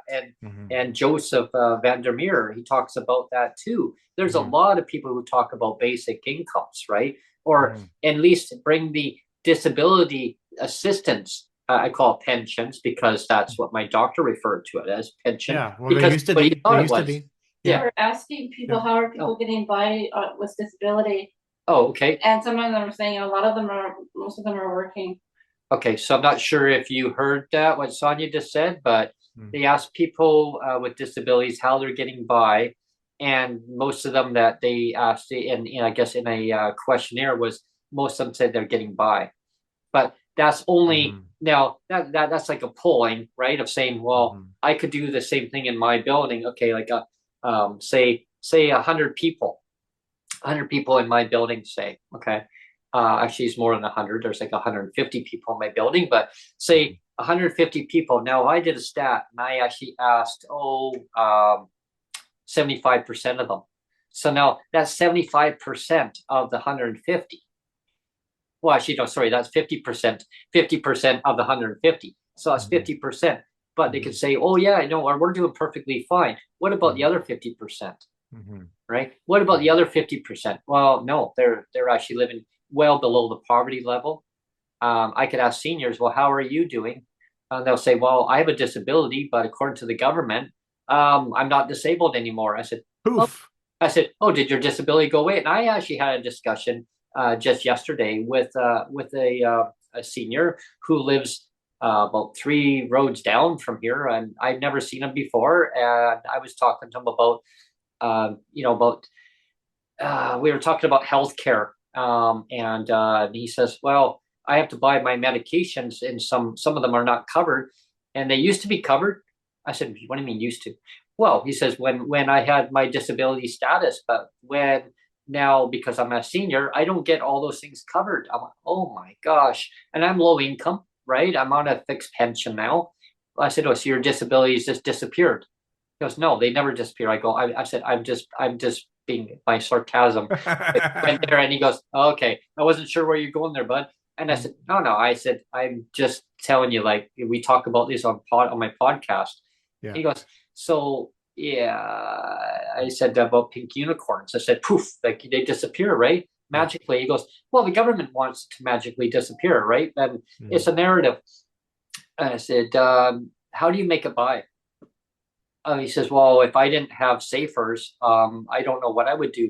And Joseph Vandermeer, he talks about that too. There's a lot of people who talk about basic incomes, right? Or at least bring the disability assistance. I call it pensions because that's what my doctor referred to it as, pension. Yeah, well, because they used to be. They used to be. Yeah. We're asking people how are people getting by with disability. Oh, okay. And some of them are saying most of them are working. Okay, so I'm not sure if you heard that, what Sonia just said, but they asked people with disabilities how they're getting by. And most of them that they asked, I guess in a questionnaire, was most of them said they're getting by. But that's only now that's like a polling, right? Of saying, well, I could do the same thing in my building. Okay, like say 100 people, 100 people in my building, say, okay. Actually, it's more than 100. There's like 150 people in my building, but say 150 people. Now, I did a stat, and I actually asked, 75% of them. So now that's 75% of the 150. Well, actually, no, sorry, that's 50%. 50% of the 150. So that's 50%. But they could say, oh, yeah, we're doing perfectly fine. What about the other 50%? Right? What about the other 50%? Well, no, they're actually living well below the poverty level. I could ask seniors, well, how are you doing? They'll say, well, I have a disability, but according to the government, I'm not disabled anymore. I said, poof. Oh, did your disability go away? And I actually had a discussion just yesterday with a senior who lives about 3 roads down from here, and I've never seen him before. And I was talking to him about, we were talking about healthcare. And he says, well, I have to buy my medications and some of them are not covered, and they used to be covered. I said, what do you mean used to? Well, he says, when I had my disability status, but now because I'm a senior, I don't get all those things covered. I'm like, oh my gosh. And I'm low income, right? I'm on a fixed pension now. I said, oh, so your disabilities just disappeared? He goes, no, they never disappear. I said, I'm just being my sarcasm went there. And he goes, oh, okay, I wasn't sure where you're going there, bud. And I said, no, I said, I'm just telling you, like, we talk about this on my podcast. Yeah. He goes, so yeah, I said about pink unicorns. I said, poof, like they disappear, right? Magically. He goes, well, the government wants to magically disappear, right? And it's a narrative. And I said, how do you make it by? He says, well, if I didn't have Safers, I don't know what I would do.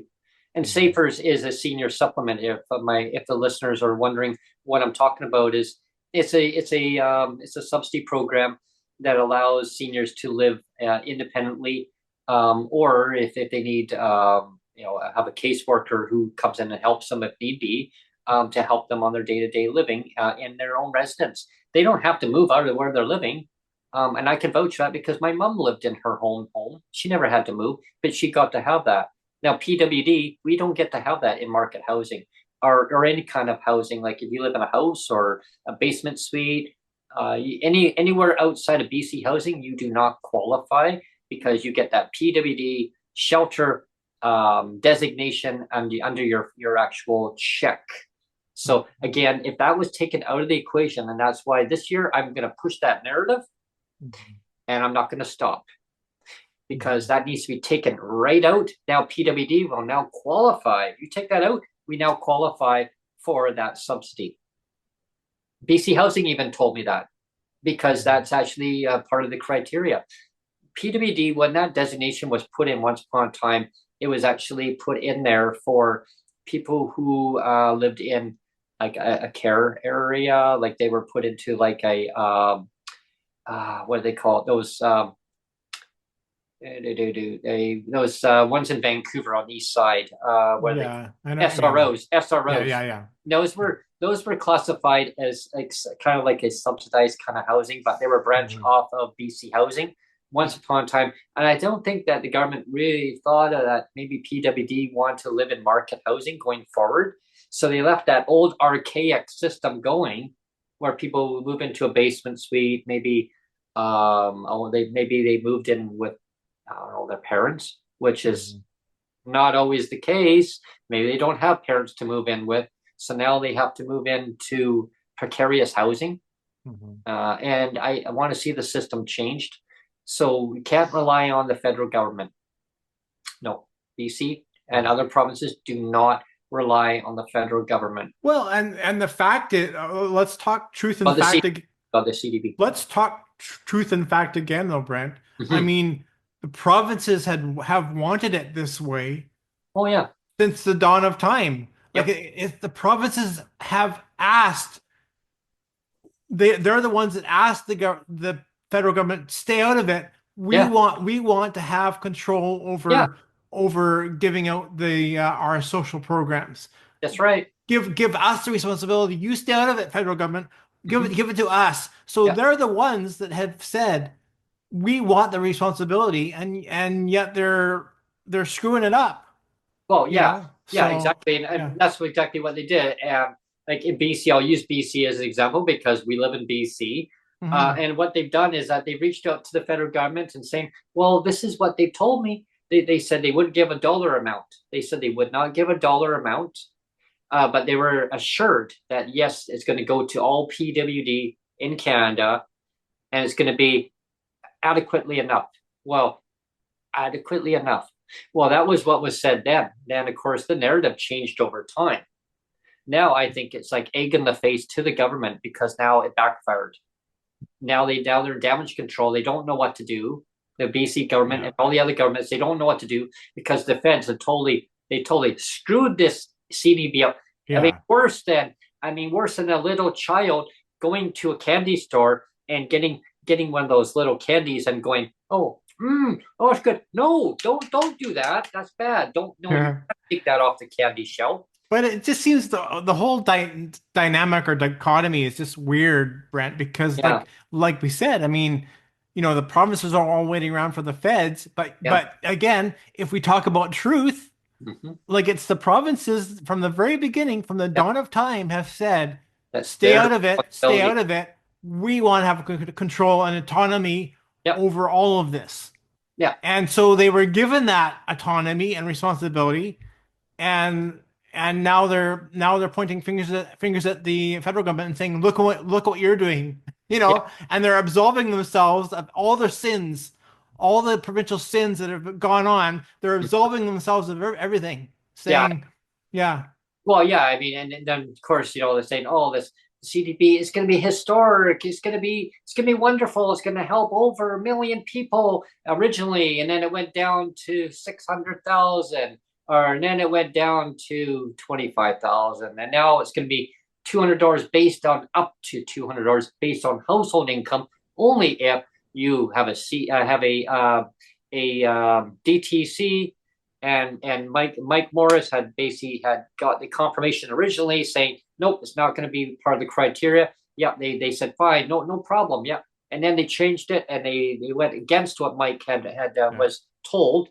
And Safers is a senior supplement. If the listeners are wondering what I'm talking about, it's a subsidy program that allows seniors to live independently, or if they need have a caseworker who comes in and helps them if need be, to help them on their day-to-day living in their own residence. They don't have to move out of where they're living. And I can vouch for that because my mom lived in her home. She never had to move, but she got to have that. Now, PWD, we don't get to have that in market housing or any kind of housing. Like if you live in a house or a basement suite, anywhere outside of BC housing, you do not qualify because you get that PWD shelter designation under your actual check. So again, if that was taken out of the equation, and that's why this year I'm going to push that narrative, and I'm not going to stop because that needs to be taken right out. Now PWD will now qualify. You take that out, we now qualify for that subsidy. BC Housing even told me that because that's actually part of the criteria. PWD, when that designation was put in once upon a time, it was actually put in there for people who lived in like a care area, like they were put into like a what do they call it? Those ones in Vancouver on the east side, where SROs. Yeah. Those were those were classified as like kind of like a subsidized kind of housing, but they were branched off of BC housing once upon a time. And I don't think that the government really thought of that maybe PWD wanted to live in market housing going forward. So they left that old archaic system going where people would move into a basement suite, maybe maybe they moved in with, I don't know, their parents, which is not always the case. Maybe they don't have parents to move in with. So now they have to move into precarious housing. And I want to see the system changed. So we can't rely on the federal government. No, BC and other provinces do not rely on the federal government. Well, and the fact is, let's talk truth and fact. The CDB. Let's talk truth and fact again, though, Brent. I mean, the provinces have wanted it this way. Oh yeah, since the dawn of time. Like if the provinces have asked, they're the ones that asked the federal government, stay out of it. We want to have control over giving out the our social programs. That's right. Give us the responsibility. You stay out of it, federal government. Give it to us. So they're the ones that have said we want the responsibility, and yet they're screwing it up. Well, exactly, and that's exactly what they did. And like in BC, I'll use BC as an example because we live in BC. And what they've done is that they've reached out to the federal government and saying, well, this is what they told me. They said they wouldn't give a dollar amount. They said they would not give a dollar amount, but they were assured that, yes, it's going to go to all PWD in Canada, and it's going to be adequately enough. Well, adequately enough. Well, that was what was said then. Then, of course, the narrative changed over time. Now I think it's like egg in the face to the government because now it backfired. Now they're damage control. They don't know what to do. The BC government and all the other governments, they don't know what to do because the feds have totally screwed this CDB up. I mean, worse than a little child going to a candy store and getting one of those little candies and going, oh, it's good. No, don't do that. That's bad. You take that off the candy shelf. But it just seems the whole dynamic or dichotomy is just weird, Brent, because like we said, I mean, the provinces are all waiting around for the feds, but again, if we talk about truth, like it's the provinces from the very beginning, from the dawn of time, have said, stay out of it. We want to have control and autonomy over all of this. Yeah. And so they were given that autonomy and responsibility, and now they're pointing fingers at the federal government and saying, look what you're doing, and they're absolving themselves of all their sins, all the provincial sins that have gone on. They're absolving themselves of everything, saying, Well, I mean, and then of course, they're saying, oh, this CDB is going to be historic. It's going to be wonderful. It's going to help over 1 million people originally, and then it went down to 600,000. And then it went down to 25,000, and now it's going to be $200 based on up to $200 based on household income only if you have a DTC. And Mike Morris had got the confirmation originally saying, nope, it's not going to be part of the criteria. Yeah, they said fine, no problem. Yeah, and then they changed it and they went against what Mike had was told.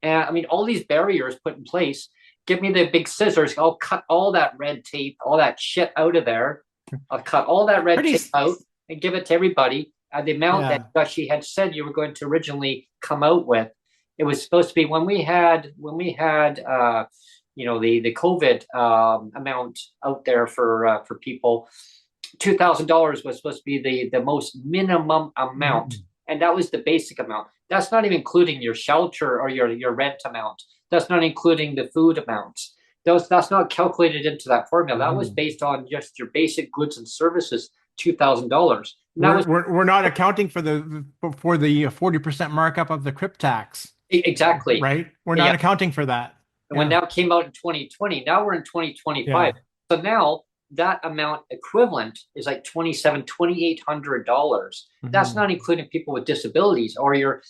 And I mean, all these barriers put in place. Give me the big scissors. I'll cut all that red tape, all that shit out of there. I'll cut all that red tape out and give it to everybody at the amount that she had said you were going to originally come out with. It was supposed to be when we had the COVID amount out there for people. $2,000 was supposed to be the most minimum amount, and that was the basic amount. That's not even including your shelter or your rent amount. That's not including the food amounts. That's not calculated into that formula. That was based on just your basic goods and services, $2,000. We're not accounting for the 40% markup of the CRIP tax. Exactly. Right? We're not accounting for that. And when that came out in 2020, now we're in 2025. So now that amount equivalent is like $2,800. That's not including people with disabilities or your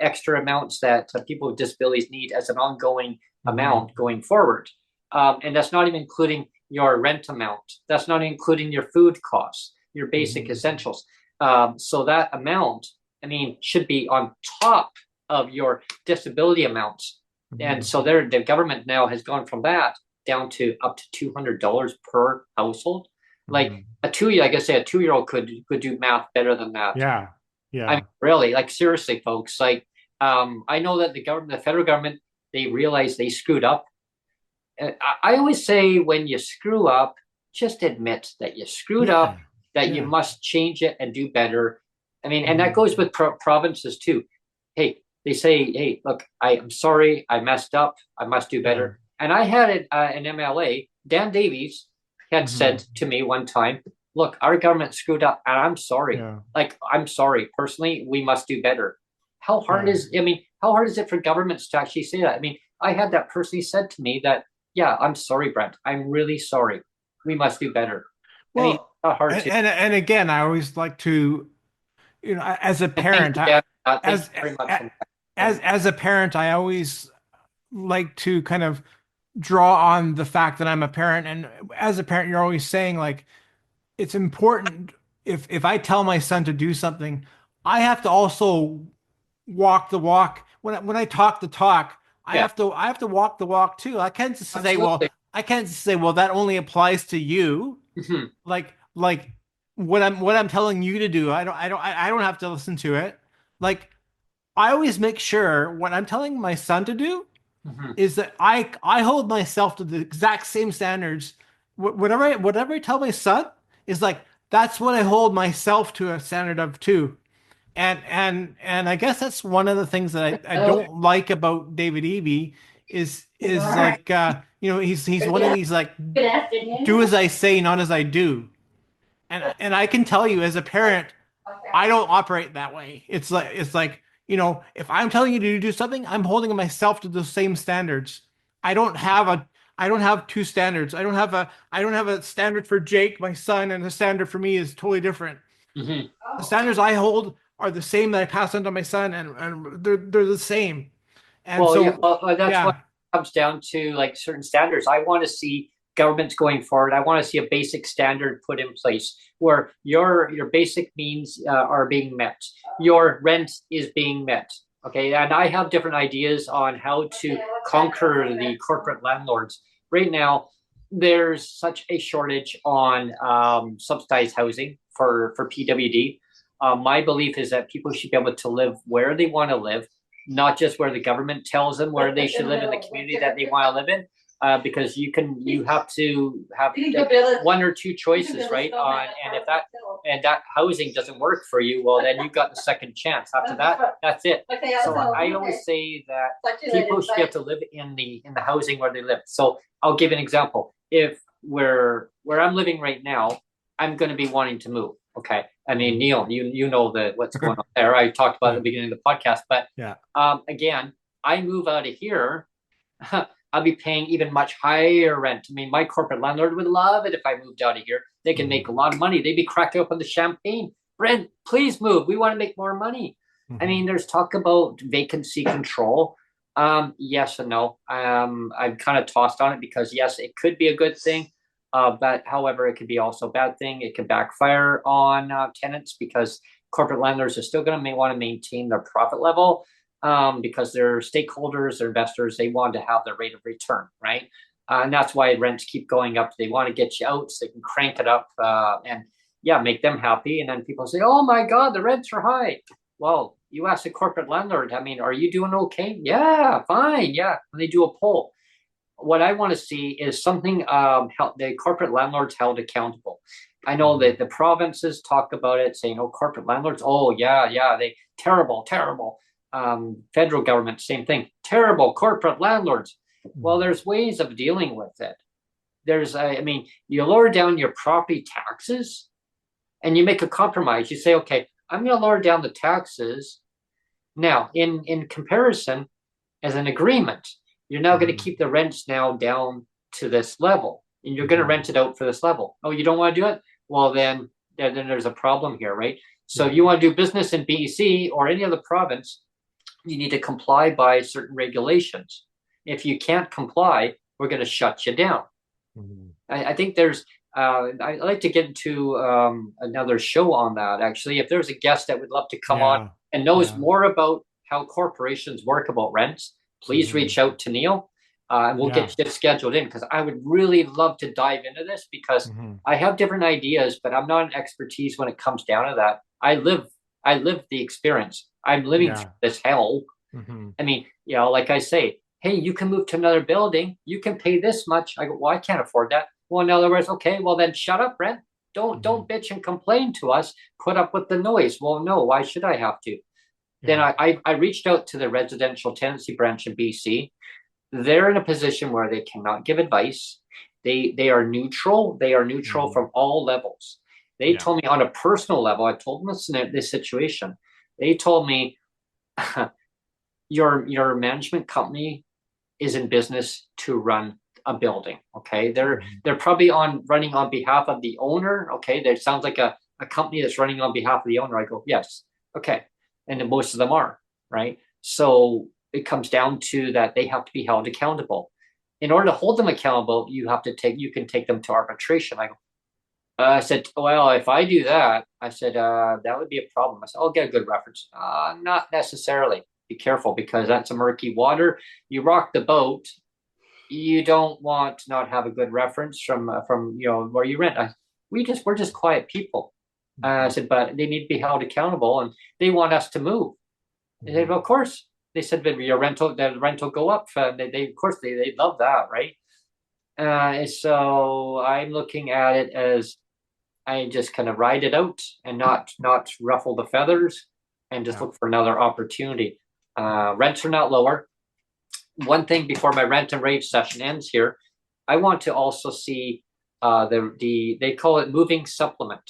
extra amounts that people with disabilities need as an ongoing amount going forward. And that's not even including your rent amount. That's not including your food costs, your basic essentials. So that amount, I mean, should be on top of your disability amounts. And so the government now has gone from that down to up to $200 per household. Like I guess a 2-year-old could do math better than that. Yeah. I mean, really, like seriously, folks. Like, I know that the federal government, they realize they screwed up. I always say, when you screw up, just admit that you screwed up, that you must change it and do better. I mean, and that goes with provinces too. Hey, they say, hey, look, I'm sorry, I messed up, I must do better. And I had an MLA, Dan Davies, had said to me one time, look, our government screwed up and I'm sorry. Like, I'm sorry. Personally, we must do better. How hard is it for governments to actually say that? I mean, I had that person, he said to me that, yeah, I'm sorry, Brent. I'm really sorry. We must do better. Well, I mean, it's not hard and again, I always like to, as a parent, as a parent, I always like to kind of draw on the fact that I'm a parent. And as a parent, you're always saying, like, it's important, if I tell my son to do something, I have to also walk the walk. When I talk the talk, I have to walk the walk too. I can't just say, well, that only applies to you. Like what I'm telling you to do, I don't have to listen to it. Like, I always make sure what I'm telling my son to do is that I hold myself to the exact same standards. Whatever I tell my son is like, that's what I hold myself to a standard of too. And I guess that's one of the things that I don't like about David Eby is like, he's one of these, like, do as I say, not as I do. And I can tell you, as a parent, I don't operate that way. It's like, if I'm telling you to do something, I'm holding myself to the same standards. I don't have two standards. I don't have a standard for Jake, my son, and the standard for me is totally different. The standards I hold are the same that I pass on to my son, and they're the same. And that's what comes down to, like, certain standards. I want to see governments going forward. I want to see a basic standard put in place where your basic needs are being met. Your rent is being met. Okay, and I have different ideas on how to conquer the corporate landlords. Right now, there's such a shortage on subsidized housing for PWD. My belief is that people should be able to live where they want to live, not just where the government tells them where they should live in the community that they want to live in. Because you have to have one or two choices, right? And that housing doesn't work for you, well, then you've got the second chance. After that, that's it. So I always say that people should be able to live in the housing where they live. So I'll give an example. If where I'm living right now, I'm going to be wanting to move. Okay, I mean, Neil, you know what's going on there. I talked about it at the beginning of the podcast, but again, I move out of here. I'll be paying even much higher rent. I mean, my corporate landlord would love it if I moved out of here. They can make a lot of money. They'd be cracking open the champagne. Brent, please move. We want to make more money. I mean, there's talk about vacancy control. Yes and no. I'm kind of tossed on it because, yes, it could be a good thing. But however, it could be also a bad thing. It can backfire on tenants because corporate landlords are still going to want to maintain their profit level. Because their stakeholders, their investors, they want to have their rate of return, right? And that's why rents keep going up. They want to get you out so they can crank it up and make them happy. And then people say, oh my God, the rents are high. Well, you ask a corporate landlord, I mean, are you doing okay? Yeah, fine. Yeah. And they do a poll. What I want to see is something the corporate landlords held accountable. I know that the provinces talk about it, saying, oh, corporate landlords, oh, yeah, they terrible. Federal government, same thing. Terrible corporate landlords. Well, there's ways of dealing with it. You lower down your property taxes and you make a compromise. You say, okay, I'm going to lower down the taxes. Now, in comparison, as an agreement, you're now going to keep the rents now down to this level and you're going to rent it out for this level. Oh, you don't want to do it? Well, then there's a problem here, right? So if you want to do business in BC or any other province, you need to comply by certain regulations. If you can't comply, we're going to shut you down. I think there's I'd like to get into another show on that. Actually, if there's a guest that would love to come on and knows more about how corporations work about rents, please reach out to Neil, and we'll get shit scheduled in, because I would really love to dive into this, because I have different ideas, but I'm not an expertise when it comes down to that. I live the experience. I'm living through this hell. I mean, you know, like I say, hey, you can move to another building. You can pay this much. I go, well, I can't afford that. Well, in other words, okay, well then shut up, Brent. Don't bitch and complain to us. Put up with the noise. Well, no, why should I have to? Then I reached out to the residential tenancy branch in BC. They're in a position where they cannot give advice. They are neutral. They are neutral from all levels. They told me on a personal level, I told them this situation. They told me, your management company is in business to run a building. Okay. They're probably running on behalf of the owner. Okay. That sounds like a company that's running on behalf of the owner. I go, yes. Okay. And then most of them are, right? So it comes down to that they have to be held accountable. In order to hold them accountable, you can take them to arbitration. I said, well, if I do that, I said, that would be a problem. I said, I'll get a good reference. Not necessarily. Be careful, because that's a murky water. You rock the boat. You don't want to not have a good reference from where you rent. We're just quiet people. I said, but they need to be held accountable, and they want us to move. They said, well, of course. They said, but the rental go up. They of course they love that, right? So I'm looking at it as I just kind of ride it out and not ruffle the feathers, and just look for another opportunity. Rents are not lower. One thing before my rant and rave session ends here, I want to also see they call it moving supplement.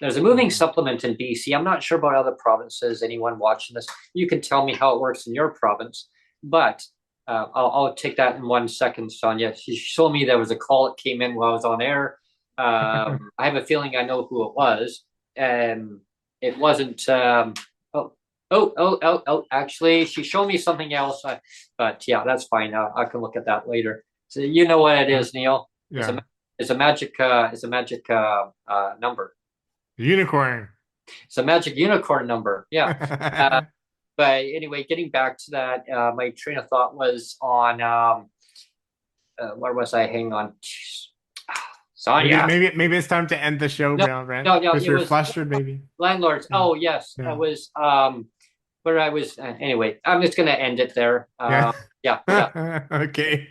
There's a moving supplement in BC. I'm not sure about other provinces. Anyone watching this, you can tell me how it works in your province. But I'll take that in 1 second, Sonia. She showed me there was a call that came in while I was on air. I have a feeling I know who it was. It wasn't. Actually, she showed me something else. But yeah, that's fine. I can look at that later. So you know what it is, Neil. Yeah. It's a magic number. Unicorn. It's a magic unicorn number. Yeah. But anyway, getting back to that, my train of thought was on where was I? Hang on. Sonia. Maybe it's time to end the show, Brent. No, because you're flustered, maybe. Landlords. Yeah. Oh yes, Yeah. I was where I was. Anyway, I'm just gonna end it there. Yeah. Okay.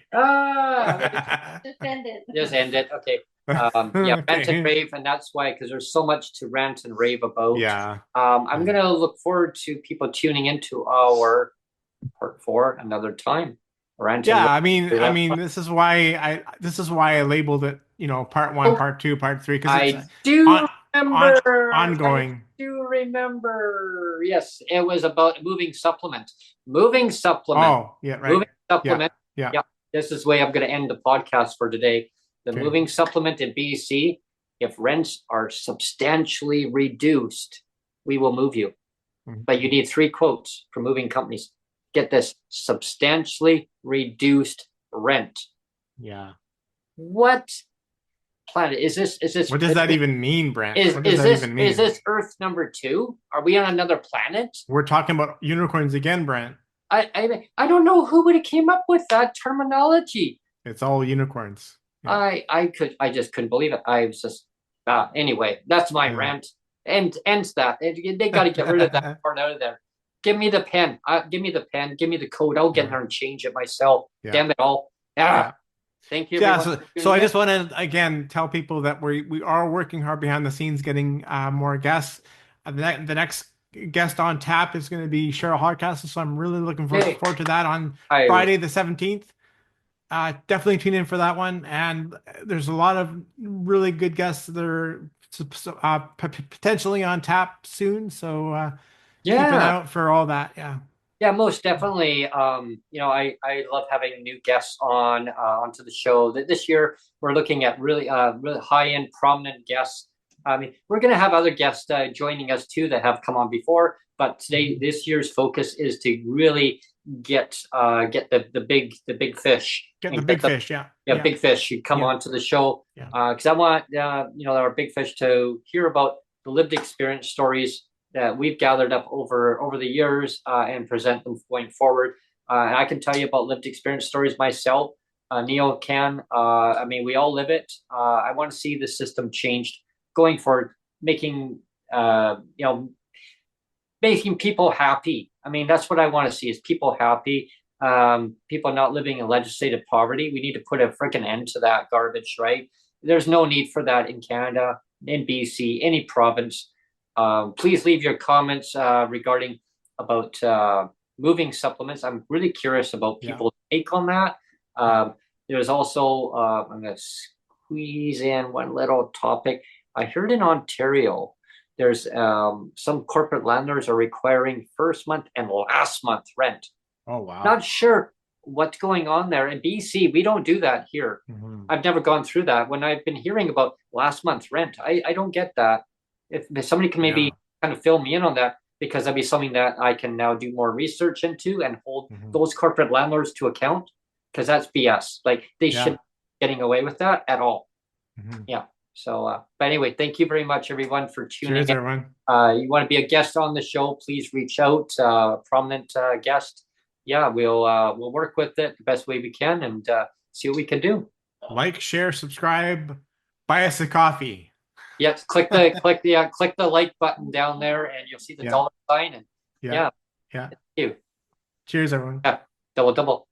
Just end it. Just end it. Okay. Rant and rave, and that's why, because there's so much to rant and rave about. Yeah. I'm gonna look forward to people tuning into our part 4 another time. Rant and rave. I mean, this is why I labeled it, part 1, part 2, part 3, because I do remember. Ongoing. I do remember. Yes, it was about moving supplement. Moving supplement. Oh, yeah, right. Moving supplement. Yeah. This is the way I'm going to end the podcast for today. The moving supplement in BC, if rents are substantially reduced, we will move you. But you need 3 quotes from moving companies. Get this: substantially reduced rent. Yeah. What planet is this? What does that even mean, Brent? What does that even mean? Is this Earth number 2? Are we on another planet? We're talking about unicorns again, Brent. I don't know who would have came up with that terminology. It's all unicorns. Yeah. I just couldn't believe it. I was just anyway, that's my rant. Ends that. They got to get rid of that part out of there. Give me the pen. Give me the pen. Give me the code. I'll get there and change it myself. Damn it all. Thank you. So I just want to again tell people that we are working hard behind the scenes, getting more guests. The next guest on tap is going to be Cheryl Hardcastle, so I'm really looking forward to that on Friday the 17th. Definitely tune in for that one. And there's a lot of really good guests that are potentially on tap soon. So keep an eye out for all that. Yeah, most definitely. I love having new guests onto the show. This year we're looking at really high-end, prominent guests. I mean, we're going to have other guests joining us too that have come on before, but this year's focus is to really get the big fish. Get and the big fish, yeah. big fish should come Yeah. onto the show, Yeah. because I want our big fish to hear about the lived experience stories that we've gathered up over the years, and present them going forward. And I can tell you about lived experience stories myself. Neil can. I mean, we all live it. I want to see the system changed going forward, making making people happy. I mean, that's what I want to see, is people happy. People not living in legislative poverty. We need to put a freaking end to that garbage, right? There's no need for that in Canada, in BC, any province. Please leave your comments regarding about moving supplements. I'm really curious about people's take on that. There's also, I'm going to squeeze in one little topic. I heard in Ontario, there's some corporate landlords are requiring first month and last month rent. Oh, wow. Not sure what's going on there. In BC, we don't do that here. I've never gone through that. When I've been hearing about last month's rent, I don't get that. If somebody can maybe kind of fill me in on that, because that'd be something that I can now do more research into and hold those corporate landlords to account, because that's BS. Like, they shouldn't be getting away with that at all. Yeah. So, but anyway, thank you very much, everyone, for tuning Cheers, in. everyone. You want to be a guest on the show, please reach out, prominent guest. Yeah, we'll work with it the best way we can, and see what we can do. Like, share, subscribe, buy us a coffee. Yes, click the like button down there, and you'll see the dollar sign. And yeah. Thank you. Cheers, everyone. Yeah, double.